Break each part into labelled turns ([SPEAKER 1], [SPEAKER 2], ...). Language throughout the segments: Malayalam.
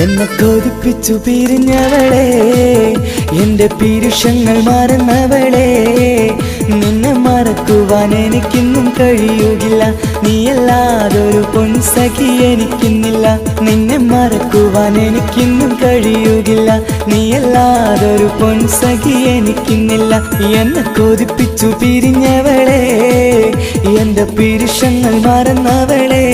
[SPEAKER 1] എന്നെ കൊതിപ്പിച്ചു പിരിഞ്ഞവളെ, എന്റെ പീരുഷങ്ങൾ മറന്നവളെ. നിന്നെ മറക്കുവാൻ എനിക്കിന്നും കഴിയുകില്ല, നീയല്ലാതൊരു പൊൻസഖി എനിക്കിന്നില്ല. നിന്നെ മറക്കുവാൻ എനിക്കിന്നും കഴിയുകില്ല, നീയല്ലാതൊരു പൊൻസഖി എനിക്കിന്നില്ല. എന്നെ കൊതിപ്പിച്ചു പിരിഞ്ഞവളെ, എന്റെ പീരുഷങ്ങൾ മറന്നവളെ.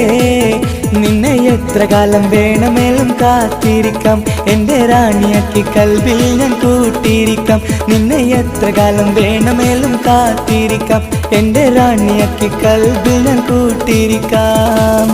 [SPEAKER 1] നിന്നെ എത്ര കാലം വേണമെങ്കിലും കാത്തിരിക്കാം, എന്റെ റാണിയാക്കി കൽബിൽ ഞാൻ കൂട്ടിയിരിക്കാം. നിന്നെ എത്ര കാലം വേണമെങ്കിലും കാത്തിരിക്കാം, എന്റെ റാണിയാക്കി കൽബിൽ ഞാൻ കൂട്ടിയിരിക്കാം.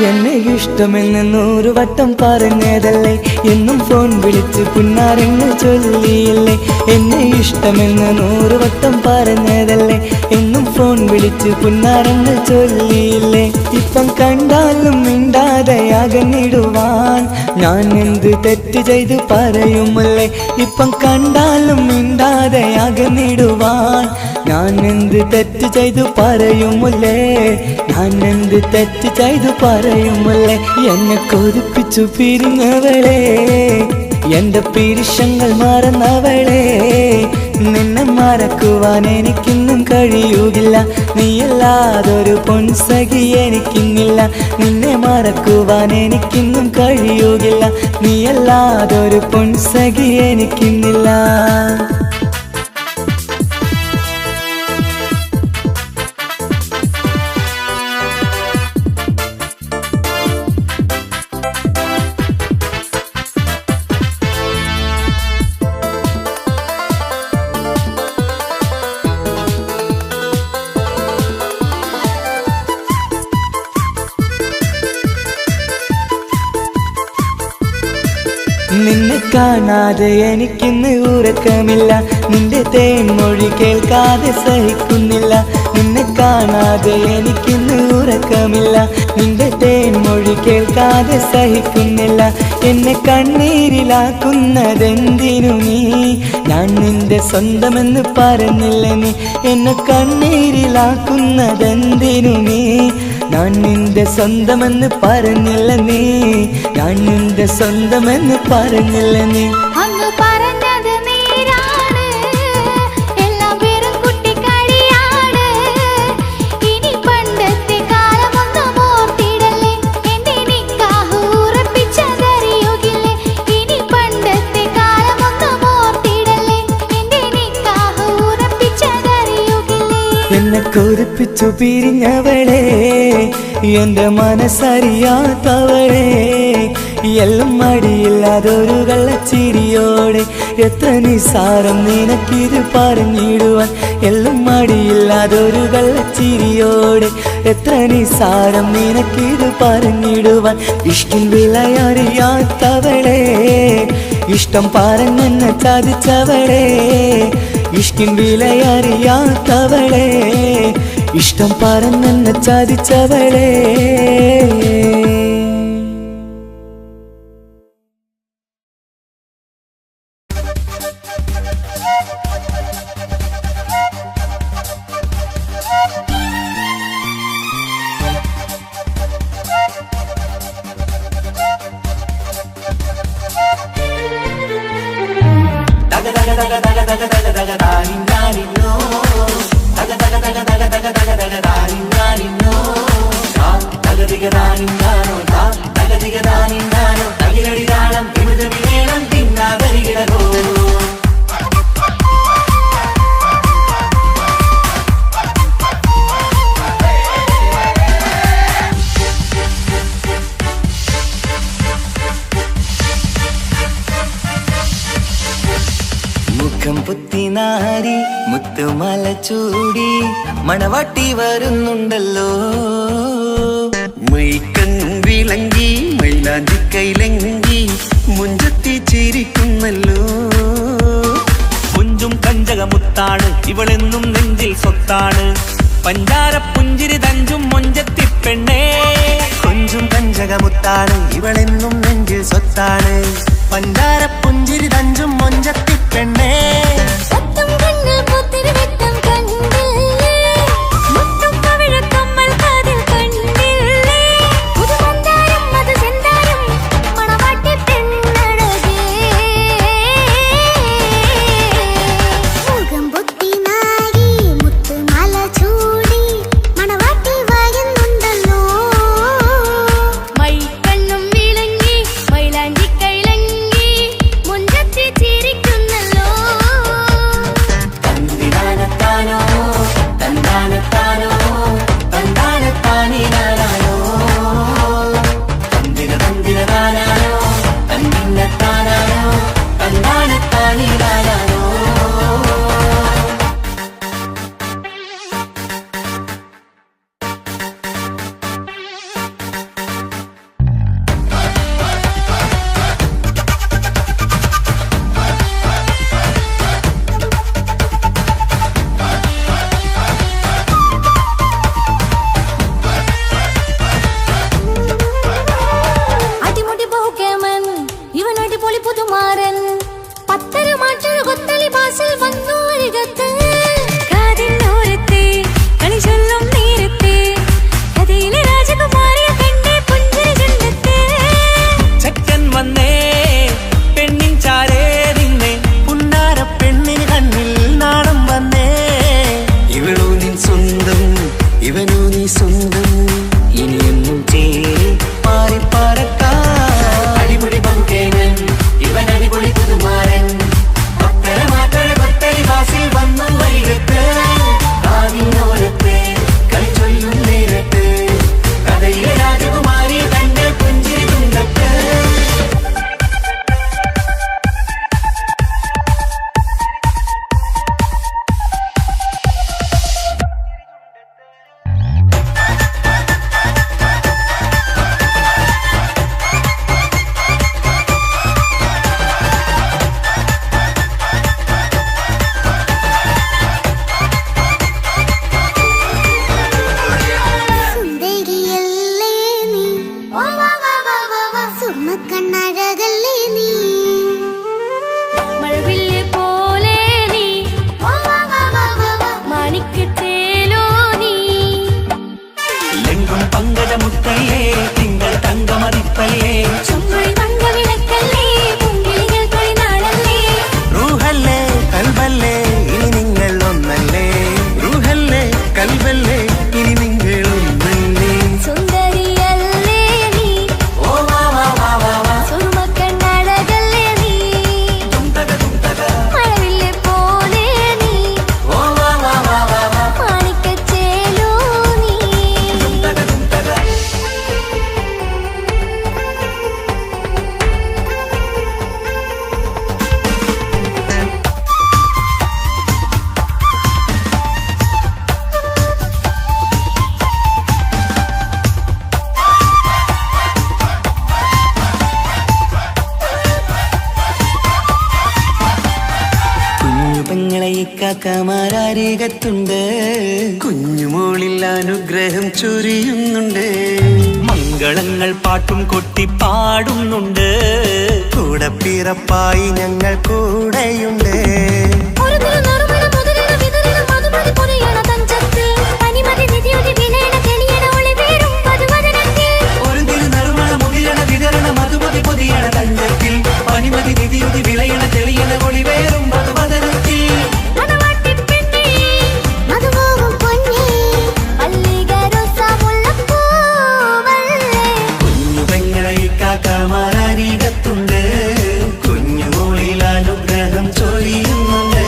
[SPEAKER 1] എന്നെ ഇഷ്ടമെന്ന് 100 വട്ടം പറഞ്ഞതല്ലേ, എന്നും ഫോൺ വിളിച്ച് പുന്നാരങ്ങൾ ചൊല്ലിയില്ലേ. എന്നെ ഇഷ്ടമെന്ന് 100 വട്ടം പറഞ്ഞതല്ലേ, എന്നും ഫോൺ വിളിച്ച് പുന്നാരങ്ങൾ ചൊല്ലിയില്ലേ. ഇപ്പം കണ്ടാലും മിണ്ടാതെ അകന്നിടുവാൻ ഞാൻ എന്ത് തെറ്റ് ചെയ്ത് പറയുമല്ലേ. ഇപ്പം കണ്ടാലും മിണ്ടാതെ അകന്നിടുവാൻ ഞാൻ എന്ത് തെറ്റ് ചെയ്തു പറയുമല്ലേ, ഞാൻ എന്ത് തെറ്റ് ചെയ്തു പറയുമല്ലേ. എന്നെ കൊതിപ്പിച്ചു പിരിഞ്ഞവളെ, എന്റെ പീരുഷങ്ങൾ മറന്നവളെ. നിന്നെ മറക്കുവാൻ എനിക്കിന്നും കഴിയുകില്ല, നീയല്ലാതൊരു പൊൻസഖി എനിക്കിന്നില്ല. നിന്നെ മറക്കുവാൻ എനിക്കിന്നും കഴിയുകില്ല, നീയല്ലാതൊരു പൊൻസഖി എനിക്കിന്നില്ല. നിന്നെ കാണാതെ എനിക്കിന്ന് ഉറക്കമില്ല, നിന്റെ തേൻമൊഴി കേൾക്കാതെ സഹിക്കുന്നില്ല. നിന്നെ കാണാതെ എനിക്കിന്ന് ഉറക്കമില്ല, നിന്റെ തേൻമൊഴി കേൾക്കാതെ സഹിക്കുന്നില്ല. എന്നെ കണ്ണീരിലാക്കുന്നതെന്തിനു നീ, ഞാൻ നിന്റെ സ്വന്തമെന്ന് പറഞ്ഞില്ല നീ. എന്നെ കണ്ണീരിലാക്കുന്നതെന്തിനു നീ, ഞാൻ നിന്റെ സ്വന്തമെന്ന് പറഞ്ഞില്ല നീ. ഞാൻ നിന്റെ സ്വന്തമെന്ന് പറഞ്ഞില്ല നീ.
[SPEAKER 2] അങ്ങ് പറഞ്ഞത് നേരാണ്, എല്ലാം വെറും കുട്ടിക്കളിയാണ്. ഇനി പണ്ടത്തെ കാലമൊന്നും ഓർത്തിടല്ലേ, എന്റെ നിക്കാഹ് ഉറപ്പിച്ചതറിയുകില്ലേ. ഇനി പണ്ടത്തെ കാലമൊന്നും ഓർത്തിടല്ലേ, എന്റെ നിക്കാഹ് ഉറപ്പിച്ചതറിയുകില്ലേ.
[SPEAKER 1] എന്നെ കൊതിപ്പിച്ചു പിരിഞ്ഞവളെ, എന്റെ മനസ്സറിയാത്തവളെ. എല്ലാം മടിയില്ലാതൊരു കള്ളച്ചിരിയോടെ, എത്ര നിസാരം നിനക്കിത് പറഞ്ഞിടുവാൻ. എല്ലാം മടിയില്ലാതൊരു കള്ളച്ചിരിയോടെ, എത്ര നിസാരം നിനക്കിത് പറഞ്ഞിടുവാൻ. ഇഷ്കിൻ വിലയറിയാത്തവളെ, ഇഷ്ടം പറഞ്ഞെന്നെ ചതിച്ചവളെ. ഇഷ്കിൻ വിലയറിയാത്തവളെ, ഇഷ്ടം പറഞ്ഞെന്നെ ചതിച്ചവളെ. മുഖം പുത്തിനാരി മുത്തുമല ചൂടി മണവാട്ടി വരുന്നുണ്ടല്ലോ. മൈക്കണ്ണും വിളങ്ങി മൈലാഞ്ചി കൈലങ്കി മുഞ്ചത്തി ചിരിക്കുന്നല്ലോ.
[SPEAKER 3] ചെമ്പകമുത്താണ് ഇവളെന്നും നെഞ്ചിൽ സ്വത്താണ് പഞ്ചാര പുഞ്ചിരി തഞ്ചും മൊഞ്ചത്തി പെണ്ണേ
[SPEAKER 4] കൊഞ്ചും പഞ്ചകമുത്താണ് ഇവളെന്നും നെഞ്ചിൽ സ്വത്താണ് പഞ്ചാര പുഞ്ചിരി തഞ്ചും മൊഞ്ചത്തി പെണ്ണേ
[SPEAKER 1] കാക്കമാരരികത്തുണ്ട്
[SPEAKER 4] കുഞ്ഞുമോളിൽ അനുഗ്രഹം ചൊരിയുന്നുണ്ട്
[SPEAKER 3] മംഗളങ്ങൾ പാട്ടും കൊട്ടി പാടുന്നുണ്ട്
[SPEAKER 4] കൂടെ പിറപ്പായി ഞങ്ങൾ കൂടെയുണ്ട്
[SPEAKER 3] പനിമതി നിധിയുതി വിളയണ തെളിയണ ഒളിവേറും മധുവദനത്തിൽ
[SPEAKER 4] കുഞ്ഞുപെങ്ങളെ കാക്കമാരരികത്തുണ്ട് കുഞ്ഞുമോളിൽ അനുഗ്രഹം ചൊരിയുന്നുണ്ട്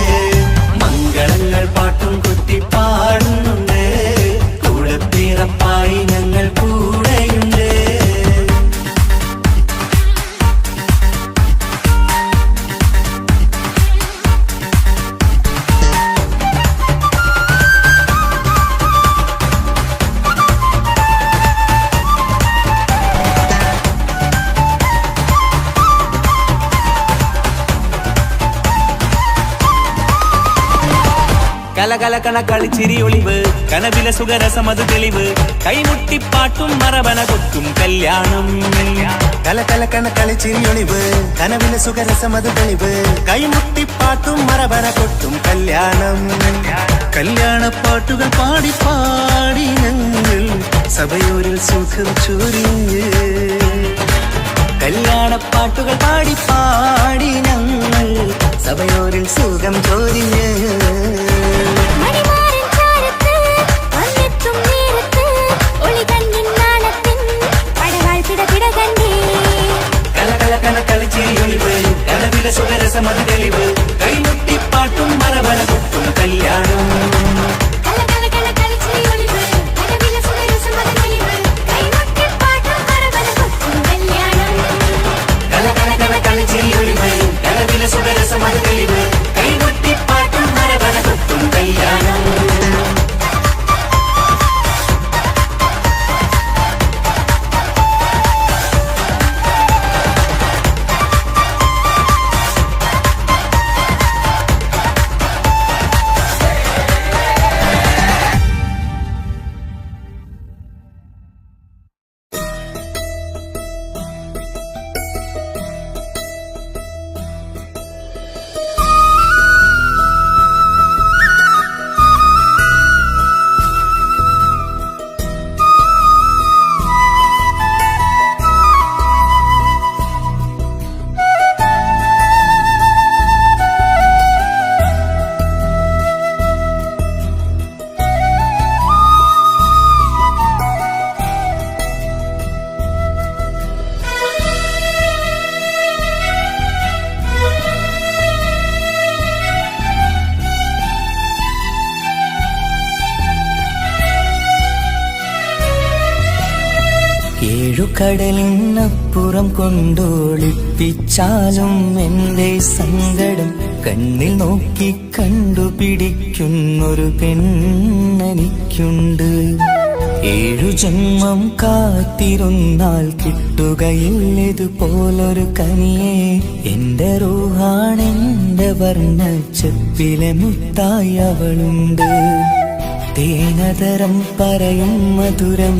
[SPEAKER 3] കലകലകണ കളിച്ചിരി ഒളിവ് കനവിലെ സുഖരസമത് തെളിവ് കൈമുട്ടിപ്പാട്ടും മറവന കൊത്തും കല്യാണം
[SPEAKER 4] കലകലകണ കളിച്ചിരി ഒളിവ് കനവിലെ സുഖരസമത് തെളിവ് കൈമുട്ടിപ്പാട്ടും മറവന കൊട്ടും കല്യാണം കല്യാണപ്പാട്ടുകൾ പാടി പാടി ഞങ്ങൾ സഭയോരിൽ സുഖം ചൊരിഞ്ഞ് കല്യാണപ്പാട്ടുകൾ പാടി പാടി ഞങ്ങൾ സഭയോരിൽ സുഖം ചൊരിഞ്ഞ്
[SPEAKER 2] മണിമാരൻ ചാരത്ത് വന്നെത്തും നേരത്ത് ഒളി കണ്ണിൻ നാളത്തിൻ പടവാൾ പിടപിട കണ്ടേ
[SPEAKER 3] കലകലകണ കളിച്ചിരി ഒളിവ് കനവിലെ സുഖരസമത് തെളിവ് കൈമുട്ടിപ്പാട്ടും മറവന കൊട്ടും കല്യാണം
[SPEAKER 2] കലകലകണ കളിച്ചിരി ഒളിവ് കനവിലെ സുഖരസമത് തെളിവ് കൈമുട്ടിപ്പാട്ടും മറവന കൊട്ടും കല്യാണം
[SPEAKER 3] കലകലകണ കളിച്ചിരി ഒളിവ് കനവിലെ സുഖരസമത് തെളിവ് കൈമുട്ടിപ്പാട്ടും മറവന കൊട്ടും കല്യാണം
[SPEAKER 1] ഏഴുകടലിനപ്പുറം കൊണ്ടോളിപ്പിച്ചാലും എന്റെ സങ്കടം കണ്ണിൽ നോക്കി കണ്ടുപിടിക്കുന്നൊരു പെണ്ണെനിക്കുണ്ട്. 7 ജന്മം കാത്തിരുന്നാൽ കിട്ടുകയില്ലതുപോലൊരു കനിയെ. എന്റെ റൂഹാണെന്റെ വർണ്ണച്ചെപ്പിലെ മുത്തായി അവളുണ്ട്. തേനതരം പറയും മധുരം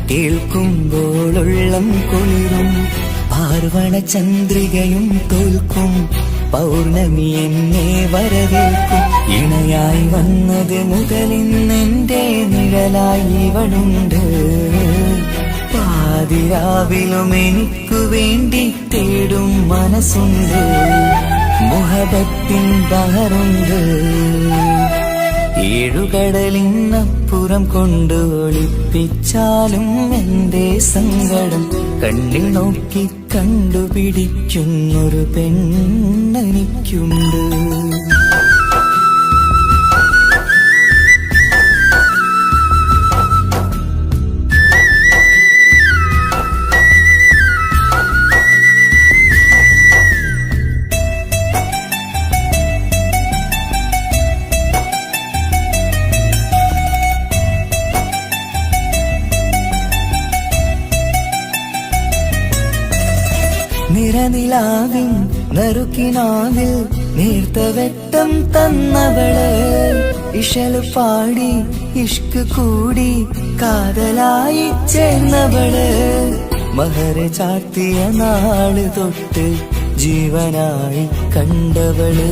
[SPEAKER 1] കേൾക്കുമ്പോളുള്ളം കുളിരും. പാർവണ ചന്ദ്രികയും തോൽക്കും പൗർണമി എന്നെ വരവേൽക്കും. ഇണയായി വന്നത് മുതലിന്നെന്റെ നിഴലായി ഇവളുണ്ട്. പാതിരാവിലും എനിക്കു വേണ്ടി തേടും മനസ്സുണ്ട്. മുഹബത്തിൻ ബഹറുണ്ട്. 7 കടലിനപ്പുറം കൊണ്ട് ഒളിപ്പിച്ചാലും എന്റെ സങ്കടം കണ്ണിൽ നോക്കി കണ്ടുപിടിക്കുന്നൊരു പെണ്ണെനിക്കുണ്ട്. നിറനിലാവിൻ നറുക്കിനാവിൽ നേർത്ത വെട്ടം തന്നവള്. ഇശല് പാടി ഇഷ്ക് കൂടി കാതലായി ചേർന്നവള്. മഹർ ചാർത്തിയ നാള് തൊട്ട് ജീവനായി കണ്ടവള്.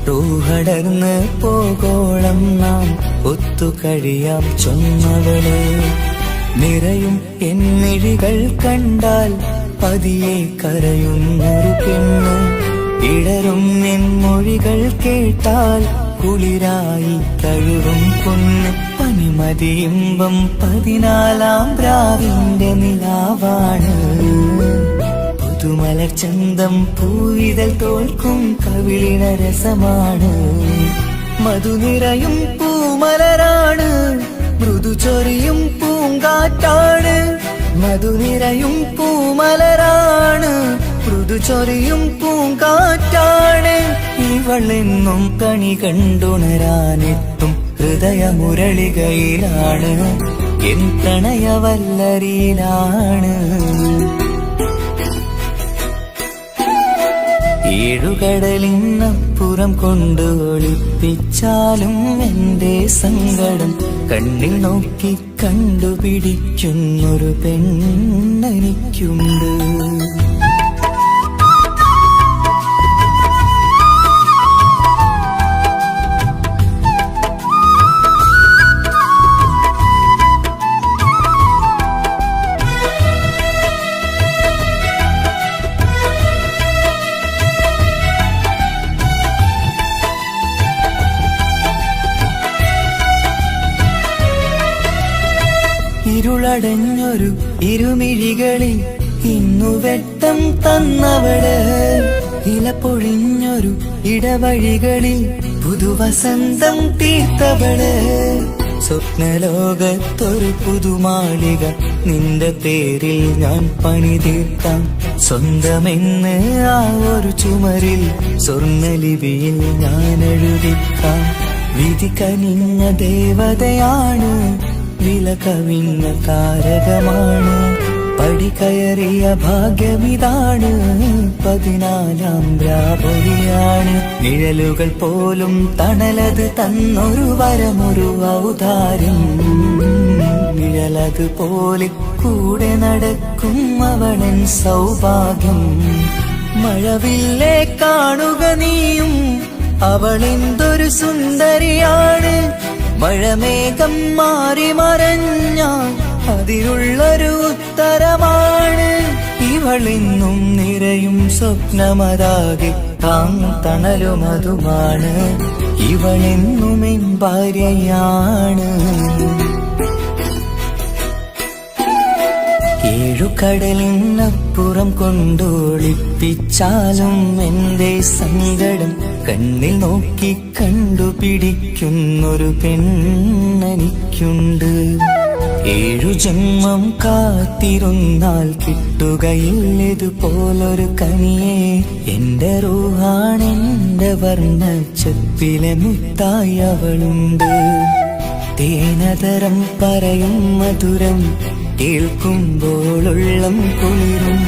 [SPEAKER 1] റൂഹടർന്ന് പോകോളം നാം ഒത്തുകഴിയാം ചൊന്നവള്. നിറയും എന്നിഴികൾ കണ്ടാൽ പതിയെ കരയുന്നൊരു പെണ്ണ്. ഇടറും എൻ മൊഴികൾ കേട്ടാൽ കുളിരായി കഴുകും പൊന്ന്. പനിമതിയിമ്പം 14-ാം പ്രാവിന്റെ നിലാവാണ്. പുതുമലർ ചന്തം പൂവിതൽ തോൽക്കും കവിളിന രസമാണ്. മധുനിറയും പൂമലരാണ്. മൃദുചൊരിയും പൂങ്കാറ്റാണ്. മധുനിറയും പൂമലരാണ്. മൃദുചൊരിയും പൂങ്കാറ്റാണ്. ഇവളെന്നും കണി കണ്ടുണരാനെത്തും ഹൃദയമുരളികയിലാണ്. എൻ പ്രണയവല്ലരിയിലാണ്. ഏഴുകടലിനപ്പുറം കൊണ്ട് ഒളിപ്പിച്ചാലും എന്റെ സങ്കടം കണ്ണിൽ നോക്കി കണ്ടുപിടിക്കുന്നൊരു പെണ്ണെനിക്കുണ്ട്. ഇരുളടഞ്ഞൊരു ഇരുമിഴികളിൽ ഇന്നു വെട്ടം തന്നവള്, ഇല പൊഴിഞ്ഞൊരു ഇടവഴികളിൽ പുതുവസന്തം തീർത്തവള്. സ്വപ്നലോകത്തൊരു പുതുമാളിക നിന്റെ പേരിൽ ഞാൻ പണി തീർക്കാം. സ്വന്തമെന്ന് ആ ഒരു ചുമരിൽ സ്വർണ്ണലിപിയിൽ ഞാൻ എഴുതിക്കാം. വിധി കനിഞ്ഞ ദേവതയാണ്, വില കവിഞ്ഞ താരകമാണ്, പടി കയറിയ ഭാഗ്യമിതാണ്, 14ാം രാപൊലിയാണ്. നിഴലുകൾ പോലും തണലത് തന്നൊരു വരമൊരു ഔദാര്യം, നിഴലത് പോലെ കൂടെ നടക്കും അവളൻ സൗഭാഗ്യം. മഴവില്ലേ കാണുക നീയും, അവളെന്തൊരു സുന്ദരിയാണ്. മഴമേഘം മാറി മറഞ്ഞാൽ അതിലുള്ളൊരു ഉത്തരമാണ്. ഇവളിന്നും നിറയും സ്വപ്നമതാകെ താങ്ങും തണലുമതുമാണ്. ഇവളെന്നും എൻ ഭാര്യയാണ്. ഏഴുകടലിനപ്പുറം കൊണ്ടൊളിപ്പിച്ചാലും എന്റെ സങ്കടം കണ്ണിൽ നോക്കി കണ്ടുപിടിക്കുന്നൊരു പെണ്ണെനിക്കുണ്ട്. 7 ജന്മം കാത്തിരുന്നാൽ കിട്ടുകയില്ലതുപോലൊരു കനിയെ. എന്റെ റൂഹാണെന്റെ വർണ്ണച്ചപ്പിലെ മുത്തായി അവളുണ്ട്. തേനതരം പറയും മധുരം കേൾക്കുമ്പോളുള്ളം കുളിരും.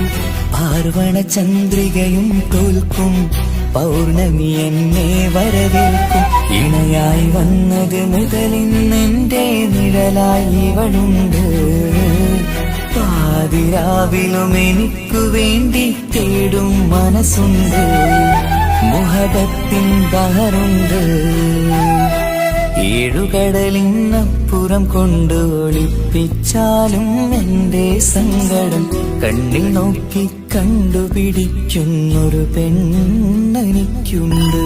[SPEAKER 1] പാർവണ ചന്ദ്രികയും തോൽക്കും, പൗർണമി എന്നെ വരവേൽക്കും. ഇണയായി വന്നത് മുതലിന്നെന്റെ നിഴലായി ഇവളുണ്ട്. പാതിരാവിലും എനിക്കു വേണ്ടി തേടും മനസ്സുണ്ട്, മുഹബത്തിൻ ബഹറുണ്ട്. ഏഴുകടലിനപ്പുറം കൊണ്ട് ഒളിപ്പിച്ചാലും എന്റെ സങ്കടം കണ്ണിൽ നോക്കി കണ്ടുപിടിക്കുന്നൊരു പെണ്ണെനിക്കുണ്ട്.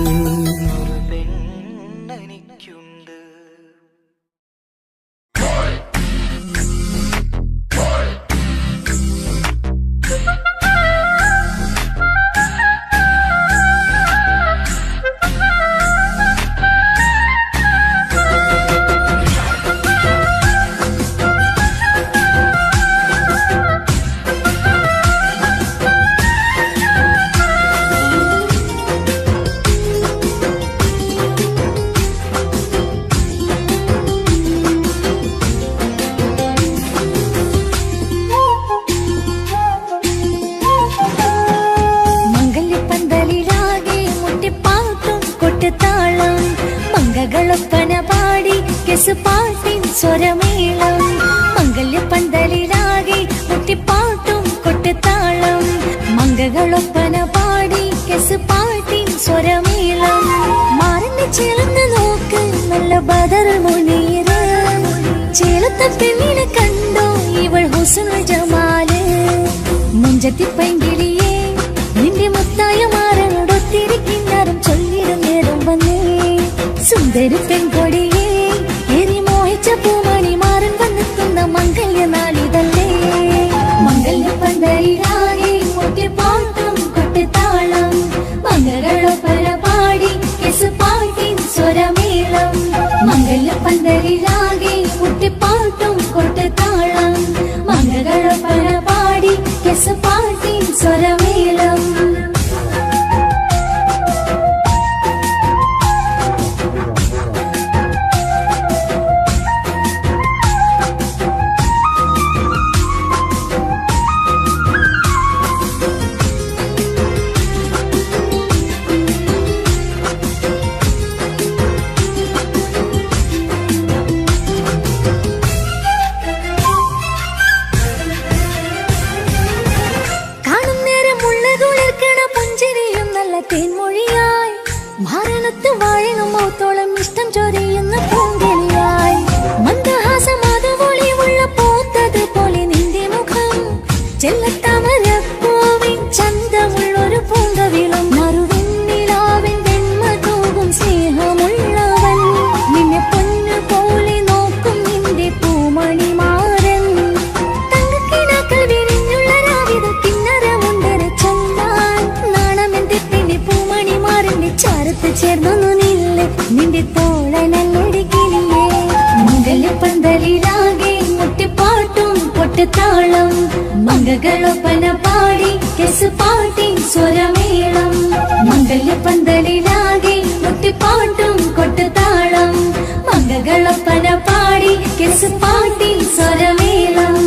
[SPEAKER 2] പാട്ടിൻ സ്വരമേളം മംഗല്യപ്പന്തലിലാകെ മുട്ടിപ്പാട്ടും കൊട്ടുതാളം. മംഗകളൊപ്പന പാടി കെസ് പാട്ടിൻ സ്വരമേളം. മാറിന്റെ ചേർന്ന് നോക്ക് നല്ല ബദർ മുനീറ്. ചേലത്തെ പെണ്ണിനെ കണ്ടോ ഇവൾ ഹുസ്നുൽ ജമാല്. മുഞ്ചത്തി പൈങ്കിളിയെ നിന്റെ മുത്തായ മാറനോടൊത്തിരിക്കിന്നാരും ചൊല്ലിടും നേരം വന്നേ. സുന്ദരി പെൺകൊടിയെ പൂമണി മാറൻ വന്നെത്തുന്ന മംഗല്യ നാളിതല്ലേ. മംഗല്യപ്പന്തലിലാകെ മുട്ടിപ്പാട്ടും കൊട്ടുതാളം. മംഗളൊപ്പന പാടി കെസ് പാട്ടിൻ സ്വരമേളം. മംഗല്യപ്പന്തലിലാകെ മുട്ടിപ്പാട്ടും കൊട്ടുതാളം. മംഗളൊപ്പന പാടി കെസ് പാട്ടിൻ സ്വരമേളം. ചൊരിയുന്ന പൂങ്കിളിയായി മന്ദഹാസമാതമൊളിവുള്ള പൂത്തത് പോലെ നിന്റെ മുഖം ചെല്ലത്താമരപ്പൂവിൻ ചന്തമുള്ളൊരു പൂങ്കവിളം മറുവെണ്ണിലാവിൻ വെണ്മ തൂകും സ്നേഹമുള്ളവൻ നിന്നെ പൊന്നു പോലെ നോക്കും നിന്റെ പൂമണിമാരൻ തങ്കക്കിനാക്കൾ വിരിഞ്ഞുള്ള രാവിലെ കിന്നരമുണ്ടര ചൊല്ലാൻ നാണമെന്റെ പെണ്ണെ പൂമണിമാരന്റെ ചാരത്ത് ചേർന്നൊന്നു നില്ല് നിന്റെ തോളനല്ലടി കിളിയേ മംഗല്യപ്പന്തലിലാകെ മുട്ടിപ്പാട്ടും പൊട്ടുതാളം മംഗകളൊപ്പന പാടി കെസ് പാട്ടി സ്വരമേളം മംഗല്യപ്പന്തലിലാകെ മുട്ടിപ്പാട്ടും കൊട്ടുതാളം മംഗകളൊപ്പന പാടി കെസ് പാട്ടി സ്വരമേളം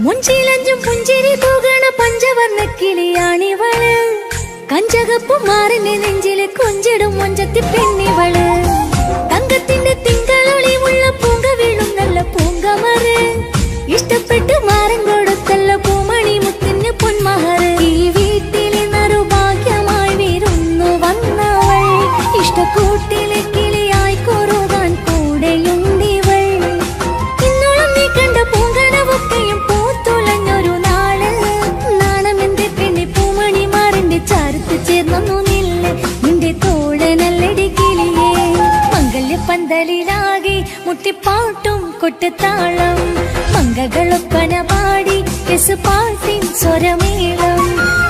[SPEAKER 2] മുഞ്ചിലഞ്ചും പുഞ്ചിരി തൂകണ പഞ്ചവർണ്ണ കിളിയാണിവള് കഞ്ചകപ്പു മാറിന്റെ നെഞ്ചില് കൊഞ്ചിടും മൊഞ്ചത്തി പെണ്ണിവള് തങ്കത്തിന്റെ തിങ്കളൊളിവുള്ള പൂങ്ക വീഴും നല്ല പൂങ്കമറ് ഇഷ്ടപ്പെട്ട് മാറൻ കൊടുത്തല്ല പൂമണി മുത്തിന് പൊന്മഹറ് ഈ വീട്ടിലെ നറുഭാഗ്യമായി വീരുന്നു വന്നവൾ ഇഷ്ടക്കൂട്ടിലെ കിളിയായി കൊറുവാൻ കൂടെയുണ്ടിവൾ ഇന്നോളം നീ കണ്ട പൂങ്കനവൊക്കെയും പൂത്തുലഞ്ഞൊരു നാള് നാണമെന്റെ പെണ്ണെ പൂമണിമാറിന്റെ ചാരത്ത് ചേർന്നു നില്ല് നിന്റെ തോളനല്ലടി കിളിയേ മംഗല്യപ്പന്തലിലാകെ മുട്ടിപ്പാട്ടും കൊട്ടുതാളം മംഗകളൊപ്പന പാടി കെസ് പാട്ടിൻ സ്വരമേളം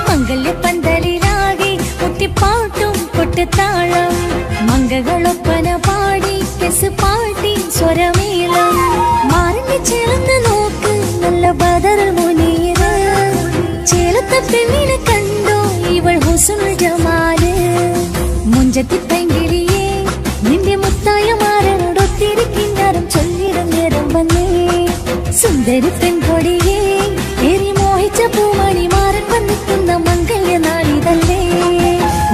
[SPEAKER 2] മംഗല്യപ്പന്തലിലാകെ മുട്ടിപ്പാട്ടും കൊട്ടുതാളം മംഗകളൊപ്പന പാടി കെസ് പാട്ടിൻ സ്വരമേളം മാറിന്റെ ചേർന്ന് നോക്ക് നല്ല ബദറുൽ മുനീറ് ചേലത്തെ പെണ്ണിനെ കണ്ടോ ഇവൾ ഹുസ്നുൽ ജമാല് മുഞ്ചത്തി പൈങ്കിളിയേ നിന്റെ മുത്തായ മാറനോടൊത്തിരി കിന്നാരം ചൊല്ലിടും നേരം വന്നേ സുന്ദരി പെൺകൊടിയേ ഏറി മോഹിച്ച പൂമണി മാറൻ വന്നെത്തുന്ന മംഗല്യ നാളിതല്ലേ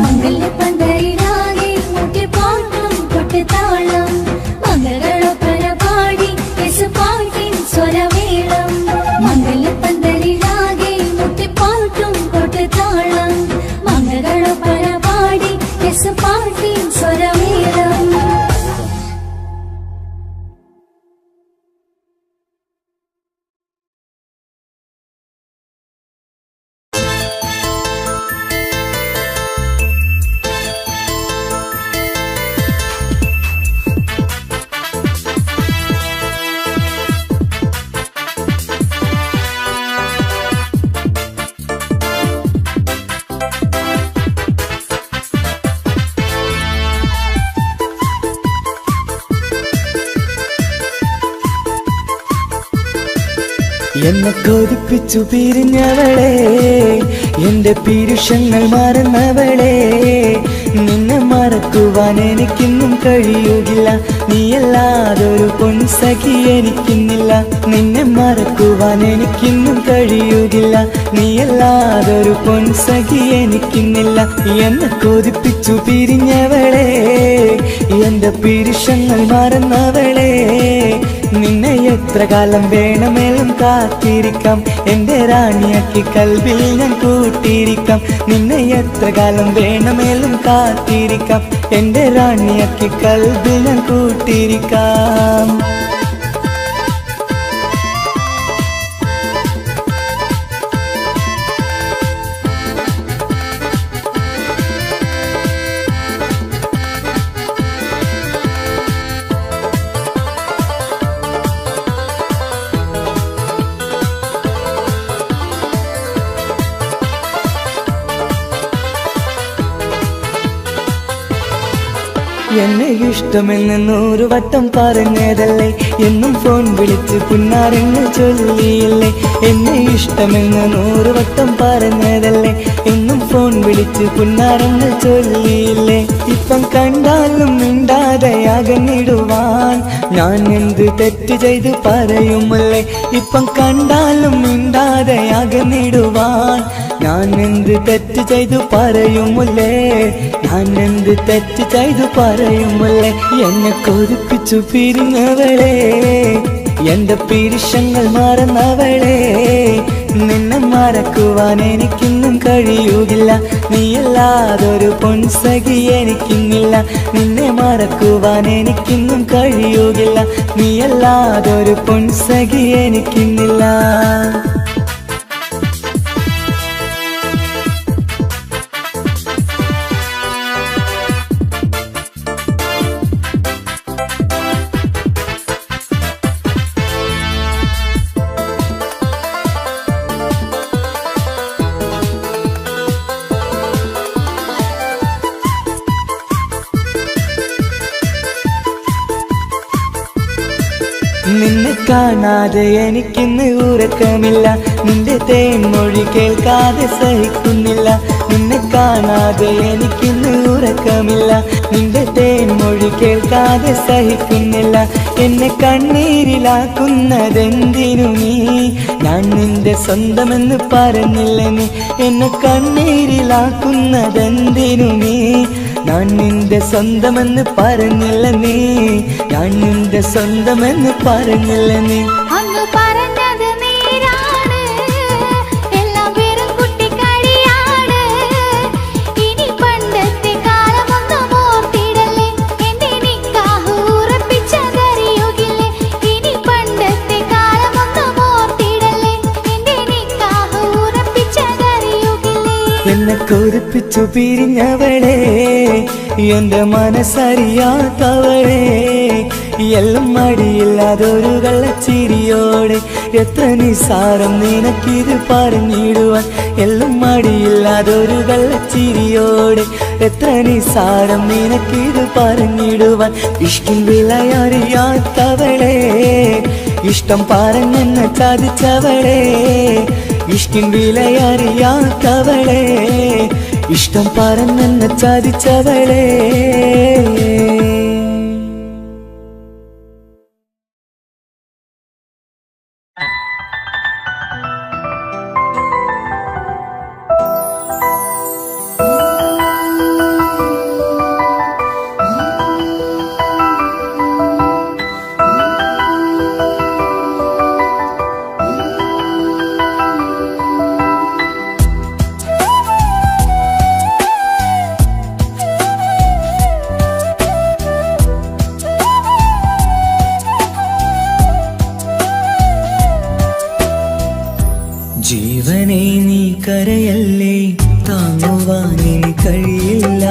[SPEAKER 2] മംഗല്യപ്പന്തലിലാകെ മുട്ടിപ്പാട്ടും കൊട്ടുതാളം മംഗളൊപ്പന പാടി കെസ് പാട്ടിൻ സ്വരമേളം മംഗല്യപ്പന്തലിലാകെ മുട്ടിപ്പാട്ടും കൊട്ടുതാളം മംഗളൊപ്പന പാടി കെസ് പാട്ടിൻ സ്വരമേളം
[SPEAKER 1] എന്നെ കൊതിപ്പിച്ചു പിരിഞ്ഞവളെ എന്റെ പീരുഷങ്ങൾ മറന്നവളെ നിന്നെ മറക്കുവാൻ എനിക്കിന്നും കഴിയുകില്ല നീയല്ലാതൊരു പൊൻസഖി എനിക്കിന്നില്ല നിന്നെ മറക്കുവാൻ എനിക്കിന്നും കഴിയുകില്ല നീയല്ലാതൊരു പൊൻസഖി എനിക്കിന്നില്ല എന്നെ കൊതിപ്പിച്ചു പിരിഞ്ഞവളെ എന്റെ പീരുഷങ്ങൾ മറന്നവളെ നിന്നെ എത്ര കാലം വേണമെങ്കിലും കാത്തിരിക്കാം എന്റെ റാണിയാക്കി കൽവിൽ ഞാൻ കൂട്ടിയിരിക്കാം നിന്നെ എത്ര കാലം വേണമെങ്കിലും കാത്തിരിക്കാം എന്റെ റാണിയാക്കി കൽവിൽ ഞാൻ കൂട്ടിയിരിക്കാം എന്നെ ഇഷ്ടമെന്ന് 100 വട്ടം പറഞ്ഞതല്ലേ, എന്നും ഫോൺ വിളിച്ച് പുന്നാരങ്ങൾ ചൊല്ലിയില്ലേ. എന്നെ ഇഷ്ടമെന്ന് 100 വട്ടം പറഞ്ഞതല്ലേ, എന്നും ഫോൺ വിളിച്ച് പുന്നാരങ്ങൾ ചൊല്ലിയില്ലേ. ഇപ്പം കണ്ടാലും മിണ്ടാതെ അകന്നിടുവാൻ ഞാൻ എന്ത് തെറ്റ് ചെയ്ത് പറയുമല്ലേ. ഇപ്പം കണ്ടാലും മിണ്ടാതെ അകന്നിടുവാൻ ഞാൻ എന്ത് തെറ്റ് ചെയ്തു പറയുമല്ലേ. ഞാൻ എന്ത് തെറ്റ് ചെയ്തു പറയുമല്ലേ. എന്നെ കൊതിപ്പിച്ചു പിരിഞ്ഞവളെ, എന്റെ പിരിശങ്ങൾ മറന്നവളെ. നിന്നെ മറക്കുവാൻ എനിക്കിന്നും കഴിയുകില്ല, നീയല്ലാതൊരു പൊൻസഖി എനിക്കിന്നില്ല. നിന്നെ മറക്കുവാൻ എനിക്കിന്നും കഴിയുകില്ല, നീയല്ലാതൊരു പൊൻസഖി എനിക്കിന്നില്ല. നിന്നെ കാണാതെ എനിക്കിന്ന് ഉറക്കമില്ല, നിന്റെ തേൻമൊഴി കേൾക്കാതെ സഹിക്കുന്നില്ല. നിന്നെ കാണാതെ എനിക്കിന്ന് ഉറക്കമില്ല, നിന്റെ തേൻമൊഴി കേൾക്കാതെ സഹിക്കുന്നില്ല. എന്നെ കണ്ണീരിലാക്കുന്നതെന്തിനു നീ, ഞാൻ നിന്റെ സ്വന്തമെന്ന് പറഞ്ഞില്ല നീ. എന്നെ കണ്ണീരിലാക്കുന്നതെന്തിനു നീ, ഞാൻ നിന്റെ സ്വന്തമെന്ന് പറഞ്ഞില്ല നീ. ഞാൻ നിന്റെ സ്വന്തമെന്ന് പറഞ്ഞില്ല നീ.
[SPEAKER 2] അങ്ങ് പറഞ്ഞത് നേരാണ്, എല്ലാം വെറും കുട്ടിക്കളിയാണ്. ഇനി പണ്ടത്തെ കാലമൊന്നും ഓർത്തിടല്ലേ, എന്റെ നിക്കാഹ് ഉറപ്പിച്ചതറിയുകില്ലേ. ഇനി പണ്ടത്തെ കാലമൊന്നും ഓർത്തിടല്ലേ, എന്റെ നിക്കാഹ് ഉറപ്പിച്ചതറിയുകില്ലേ.
[SPEAKER 1] എന്നെ കൊതിപ്പിച്ചു പിരിഞ്ഞവളെ, എന്റെ മനസ്സറിയാത്തവളെ. എല്ലാം മടിയില്ലാതൊരു കള്ളച്ചിരിയോടെ, എത്ര നിസാരം നിനക്കിത് പറഞ്ഞിടുവാൻ. എല്ലാം മടിയില്ലാതൊരു കള്ളച്ചിരിയോടെ, എത്ര നിസാരം നിനക്കിത് പറഞ്ഞിടുവാൻ. ഇഷ്ടം വിലയറിയാത്തവളെ, ഇഷ്ടം പറഞ്ഞെന്നെ ചതിച്ചവളെ. ഇഷ്ടം വിലയറിയാത്തവളെ, ഇഷ്ടം പറഞ്ഞെന്നെ ചതിച്ചവളെ. ജീവനെ നീ കരയല്ലേ, താങ്ങുവാനിനി കഴിയില്ല.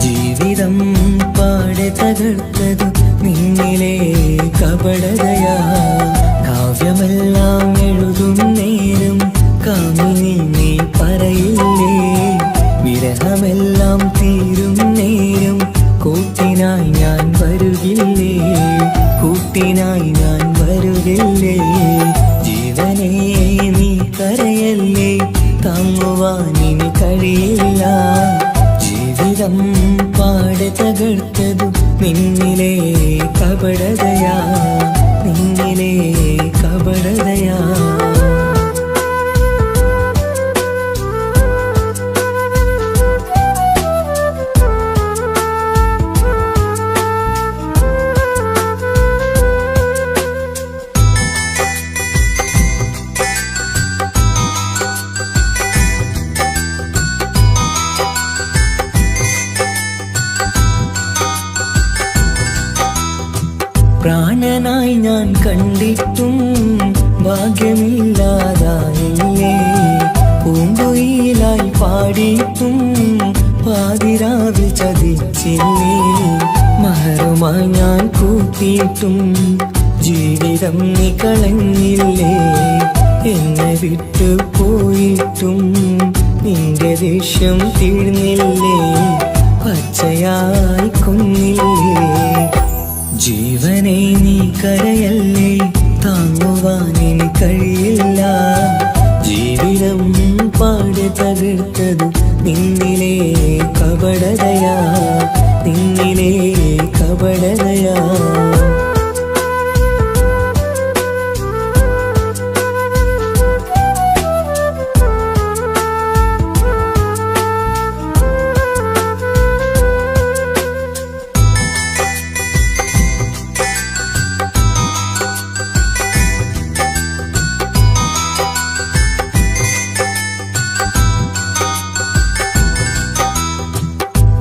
[SPEAKER 1] ജീവിതം പാടെ തകർത്തത് നിന്നിലെ കപടതയാ. കാവ്യമെല്ലാം എഴുതും നേരം കാമിനി നീ പറയില്ലേ. വിരഹമെല്ലാം തീരും നേരം കൂട്ടിനായി ഞാൻ വരുകില്ലേ, കൂട്ടിനായി ഞാൻ വരുകില്ലേ. ജീവനേ നീ കരയല്ലേ, താങ്ങുവാനിനി കഴിയില്ല. ജീവിതം പാടെ തകർത്തതു നിന്നിലെ കപടതയാ, നിന്നിലെ കപടതയാ. പ്രാണനായി ഞാൻ കണ്ടിട്ടും ഭാഗ്യമില്ലാതായില്ലേ. പൂങ്കുയിലായി പാടിയിട്ടും പാതിരാവിൽ ചതിച്ചില്ലേ. മഹറുമായി ഞാൻ കൂട്ടിയിട്ടും ജീവിതം നീ കളഞ്ഞില്ലേ. എന്നെ വിട്ടു പോയിട്ടും നിന്റെ ദേഷ്യം തീർന്നില്ലേ. പച്ചയായി കൊന്നില്ലേ. ജീവനെ നീ കരയല്ലേ, താങ്ങുവാൻ ഇനി കഴിയില്ല. ജീവിതം പാടെ തകർത്തത് നിന്നിലെ കപടതയാ, നിന്നിലെ കപടതയാ.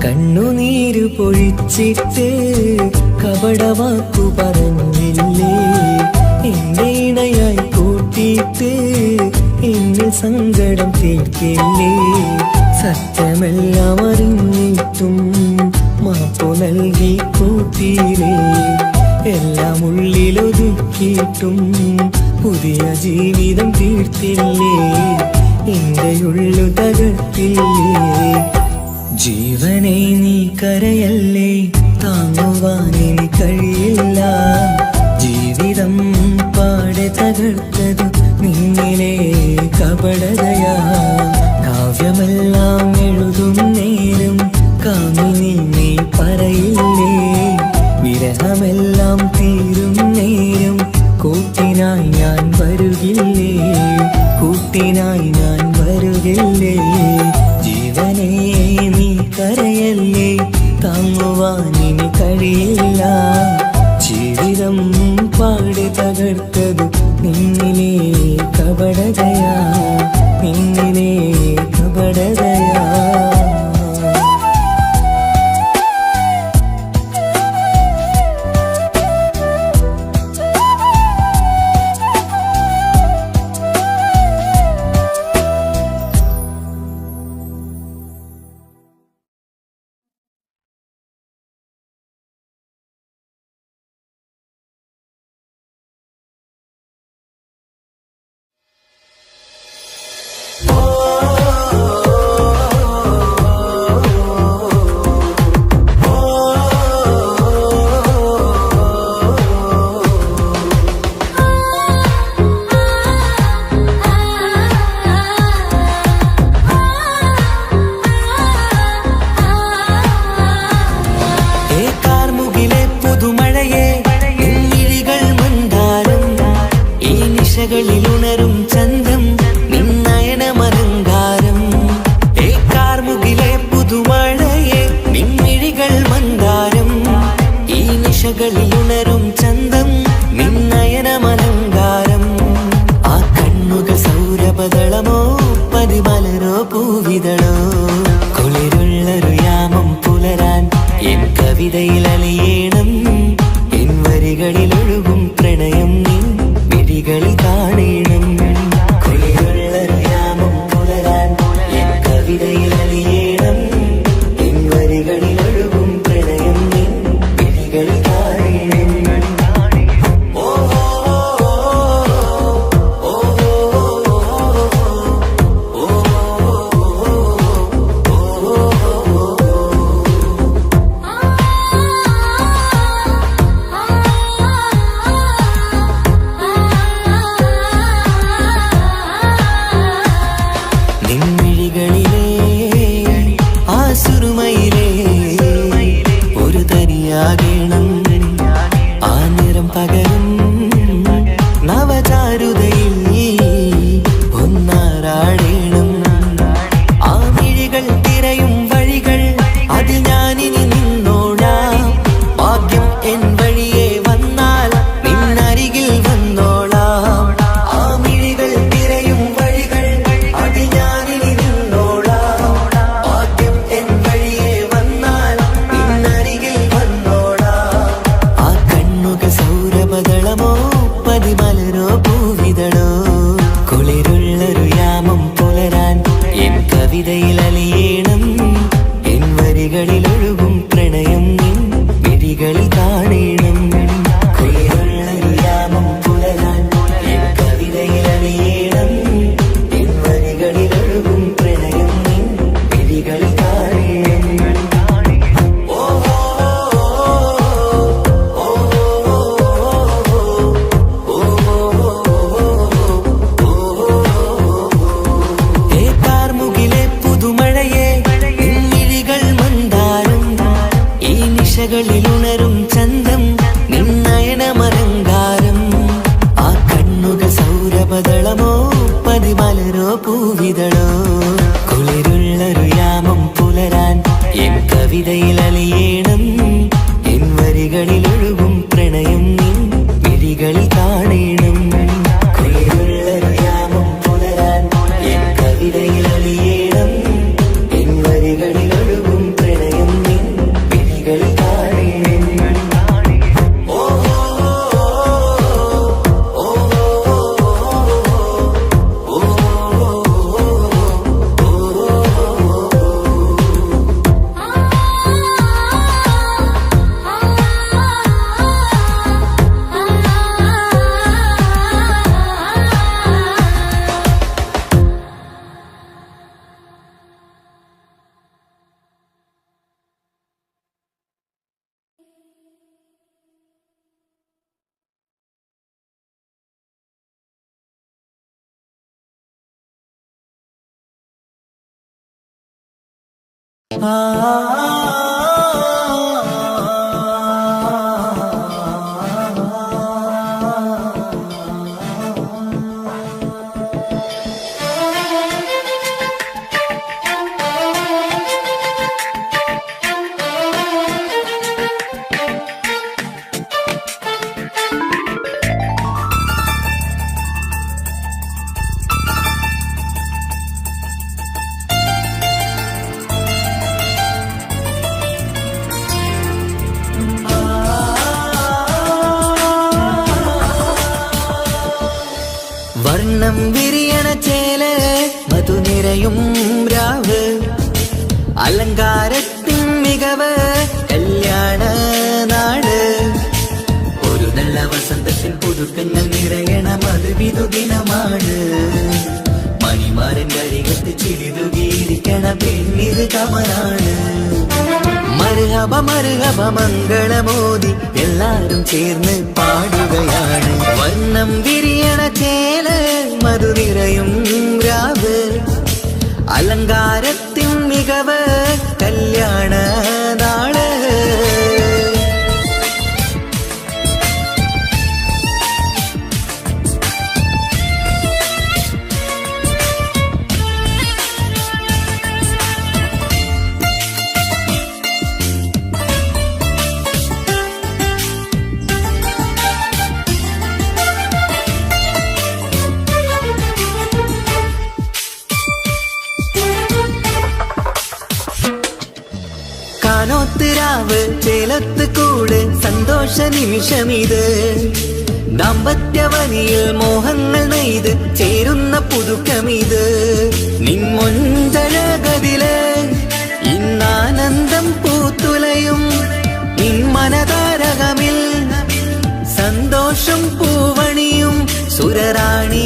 [SPEAKER 1] കണ്ണുനീര് പൊഴിച്ചിട്ട് കപടവാക്കു പറഞ്ഞില്ലേ. എന്റെ ഇണയായി കൂട്ടിയിട്ട് എന്നിൽ സങ്കടം തീർക്കില്ലേ. സത്യമെല്ലാം അറിഞ്ഞിട്ടും മാപ്പു നൽകി കൂട്ടിയില്ലേ. എല്ലാം ഉള്ളിലൊതുക്കിയിട്ടും പുതിയ ജീവിതം തീർത്തില്ലേ. എന്റെ ഉള്ളു തകർത്തില്ലേ. ജീവനെ നീ കരയല്ലേ, താങ്ങുവാൻ ഇനി കഴിയില്ല. ജീവിതം പാടെ തകർത്തത് നിന്നിലെ കപടതയാ. കാവ്യമെല്ലാം എഴുതും നേരം കാമിനി നീ പറയില്ലേ. വിരഹമെല്ലാം തീരും നേരം കൂട്ടിനായി ഞാൻ വരുകില്ലേ, കൂട്ടിനായി ഞാൻ വരുകില്ലേ. ജീവനെ നീ കരയല്ലേ, താങ്ങുവാൻ ഇനി കഴിയില്ല. ജീവിതം പാടെ തകർത്തത് നിന്നിലെ കപടതയാ, നിന്നിലെ കപടതയാ. ഉണരും ചന്തം നിന്നയനമലങ്കാരം. ഏ കാർമുകിലെ പുതുമഴയെ നിൻമിഴികൾ മന്ദാരം. ഈ നിശകളിൽ ഉണരും ചന്തം നിന്നയനമലങ്കാരം. ആ കണ്ണുകൾ സൗരഭദളമോ പതിമലരോ പൂവിതളോ. കുളിരുള്ളൊരു യാമം പുലരാൻ എൻ കവിതയിൽ അലിയേണം. എൻ വരികളിൽ ഒഴുകും പ്രണയം നിൻ മിഴികളിൽ കാണണം. കുളിരുള്ളൊരു യാമം പുലരാൻ എൻ കവിതയിൽ അലിയേണം. എൻ വരികളിൽ ഒഴുകും പ്രണയം നിൻ മിഴികളിൽ കാണണം. ഓ വർണ്ണം വിരിയണ ചേല മധുനിരയും രാവ് അലങ്കാരത്തിൻ മികവ് കല്യാണ നാട് ഒരു നല്ല വസന്തത്തിൻ പുതുക്കങ്ങൾ നിറയണ മധുവിധു ദിനമാണ് മണിമാരൻ കരികത്ത് ചിരിതുകീരിക്കണ പെണ്ണിത് കമലാണ് മർഹബ മർഹബ മംഗളമോദി എല്ലാരും ചേർന്ന് പാടുകയാണ് വർണ്ണം വിരിയണ ചേല മധുനിരയും രാവ് അലങ്കാരത്തിൻ മികവ് കല്യാണ നാള് കാനോത്തിരാവ് ചേലത്ത് കൂട് സന്തോഷ നിമിഷമിത് ദാമ്പത്യവനിയിൽ മോഹങ്ങൾ നെയ്ത് ചേരുന്ന പുതുക്കമിത് നിൻമൊഞ്ചഴകതില് ഇന്നാനന്ദം പൂത്തുലയും നിൻമനതാരകമിൽ സന്തോഷം പൂവണിയും സുരറാണി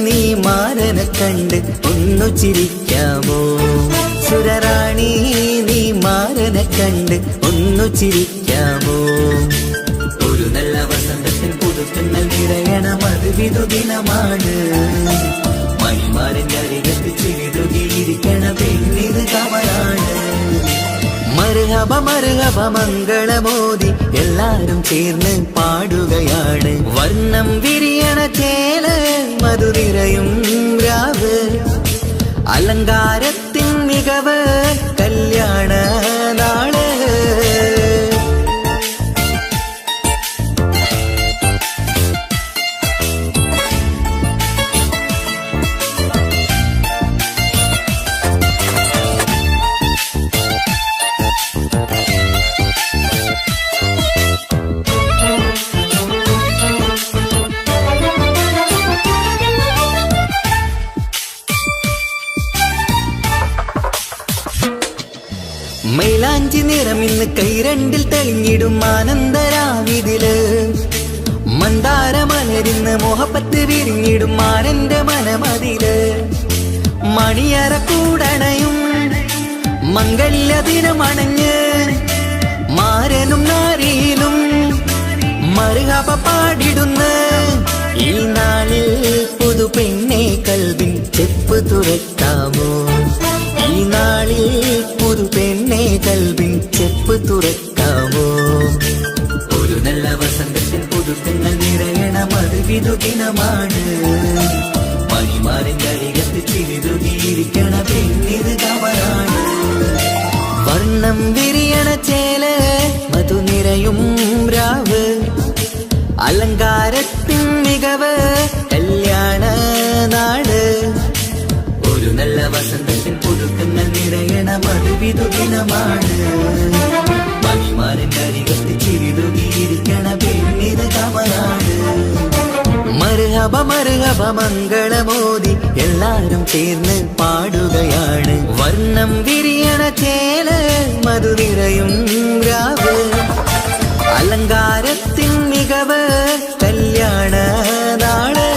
[SPEAKER 1] നീ മാരനെ കണ്ട് ഒന്നു ചിരിക്കാമോ സുരറാണി നീ മാരനെ കണ്ട് ഒന്നു ചിരിക്കാമോ ഒരു നല്ല വസന്തത്തിൽ പുതുക്കങ്ങൾ നിറയണ മധുവിധു ദിനമാണ് മണിമാരൻ കരികത്ത് ചിരിതുകീരിക്കണ പെണ്ണിത് കമലാണ് മർഹബ മർഹബ മംഗളമോദി എല്ലാരും ചേർന്ന് പാടുകയാണ് വർണ്ണം വിരിയണ ചേല മധുനിരയും രാവ് അലങ്കാരത്തിൻ മികവ് കല്യാണ നാള് മൈലാഞ്ചി നിറമിന്ന് കൈരണ്ടിൽ തെളിഞ്ഞിടും ആനന്ദരാവിതില് മന്ദാരമലരിന്ന് മോഹപ്പത്ത് വിരിഞ്ഞിടും മാനന്റെ മനമതില് മണിയറ കൂടണയും മംഗല്യ ദിനമണഞ്ഞ് മാരനും നാരിയിലും മർഹബ പാടിടുന്ന ഈ നാളിൽ പുതു പെണ്ണെ കൽവിൻ ചെപ്പ് തുറക്കാമോ ഈ നാളിൽ പുതു പെണ്ണെ കൽവിൻ ചെപ്പ് തുറക്കാമോ ഒരു നല്ല വസന്തത്തിൽ പുതുക്കങ്ങൾ നിറയണ മധുവിധു ദിനമാണ് മണിമാരൻ കരികത്ത് ചിരിതുകീരിക്കണ പെണ്ണിത് കമലാണ് വർണ്ണം വിരിയണ ചേല മധുനിരയും രാവ് അലങ്കാരത്തിൻ മികവ് കല്യാണ നാട് ഒരു നല്ല വസന്തത്തിൽ പുതുക്കങ്ങൾ നിറയണ മധുവിധു ദിനമാണ് മണിമാരൻ കരികത്ത് ചിരിതുകീരിക്കണ പെണ്ണിത് കമലാണ് മർഹബ മർഹബ മംഗളമോദി എല്ലാരും ചേർന്ന് പാടുകയാണ് വർണ്ണം വിരിയണ ചേല മധുനിരയും രാവ് അലങ്കാരത്തിൻ മികവ് കല്യാണ നാള്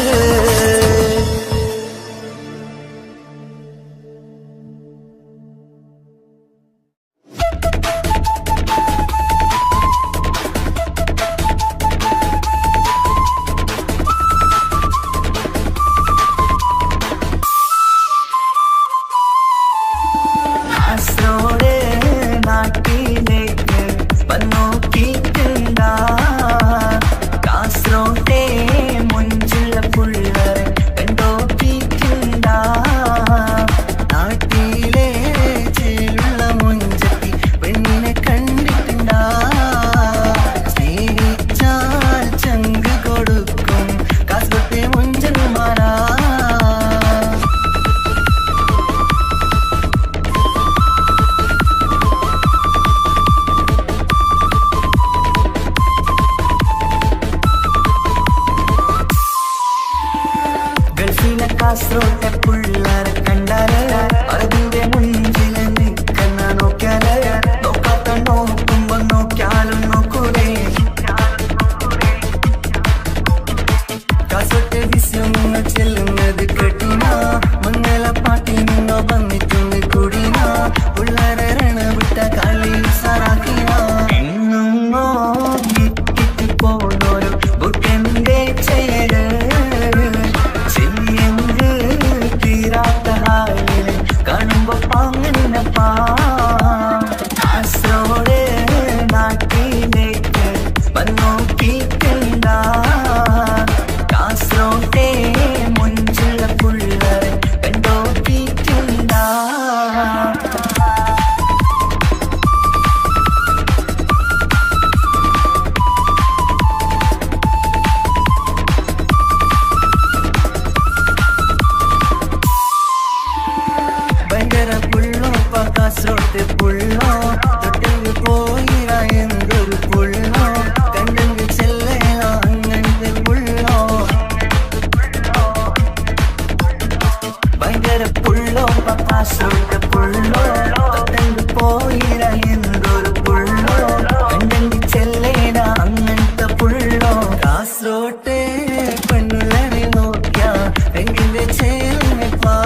[SPEAKER 4] കാസർഗോട്ടെ പിള്ളേരെ കണ്ടാല് അതിന്റെ മുഞ്ചിൽ നിൽക്കുന്ന നോക്കിയാല് നോക്കാത്ത നോക്കുമ്പോ നോക്കിയാലും നോക്കൂലേ കാസർഗോട്ടെ വിസ്യങ്ങൾ ചെല്ലുന്നത് കേട്ടിന മംഗള പാട്ടിൽ നിന്നോ വന്നിട്ടുണ്ട് കൂടിന പിള്ളേരെ രണവിട്ട കളി സാറാക്കിന എങ്ങോ കിട്ടി പോണോരു ബുട്ടന്റെ ചേര് ചെല്ലിയങ്ക് തീരാത്ത ഹാലില് കാണുമ്പോ പാങ്ങനപ്പാ കാസർഗോഡ് നാട്ടിലേക്ക് വന്നോക്കിക്കണ്ട കാസർഗോട്ടെ മുഞ്ചുള്ള പിള്ളേരെ കണ്ടോക്കിക്കണ്ട ഭയങ്കര പുള്ളോ കാസർഗോട്ടെ പുള്ളോ തൊട്ടെങ്കിൽ പോയിര എന്തൊരു പുള്ളോ കണ്ടെങ്കിൽ ചെല്ലലോ അങ്ങനത്തെ പുള്ളോ ഭയങ്കര പുള്ളോ കാസർഗോട്ടെ പുള്ളോ തൊട്ടെങ്കിൽ പോയിര എന്തൊരു പുള്ളോ കണ്ടെങ്കിൽ ചെല്ലട അങ്ങനത്തെ പുള്ളോ കാസർഗോട്ടെ പെണ്ണുള്ളവരെ നോക്കിയ എങ്കിന്റെ ചേർന്നിപ്പാ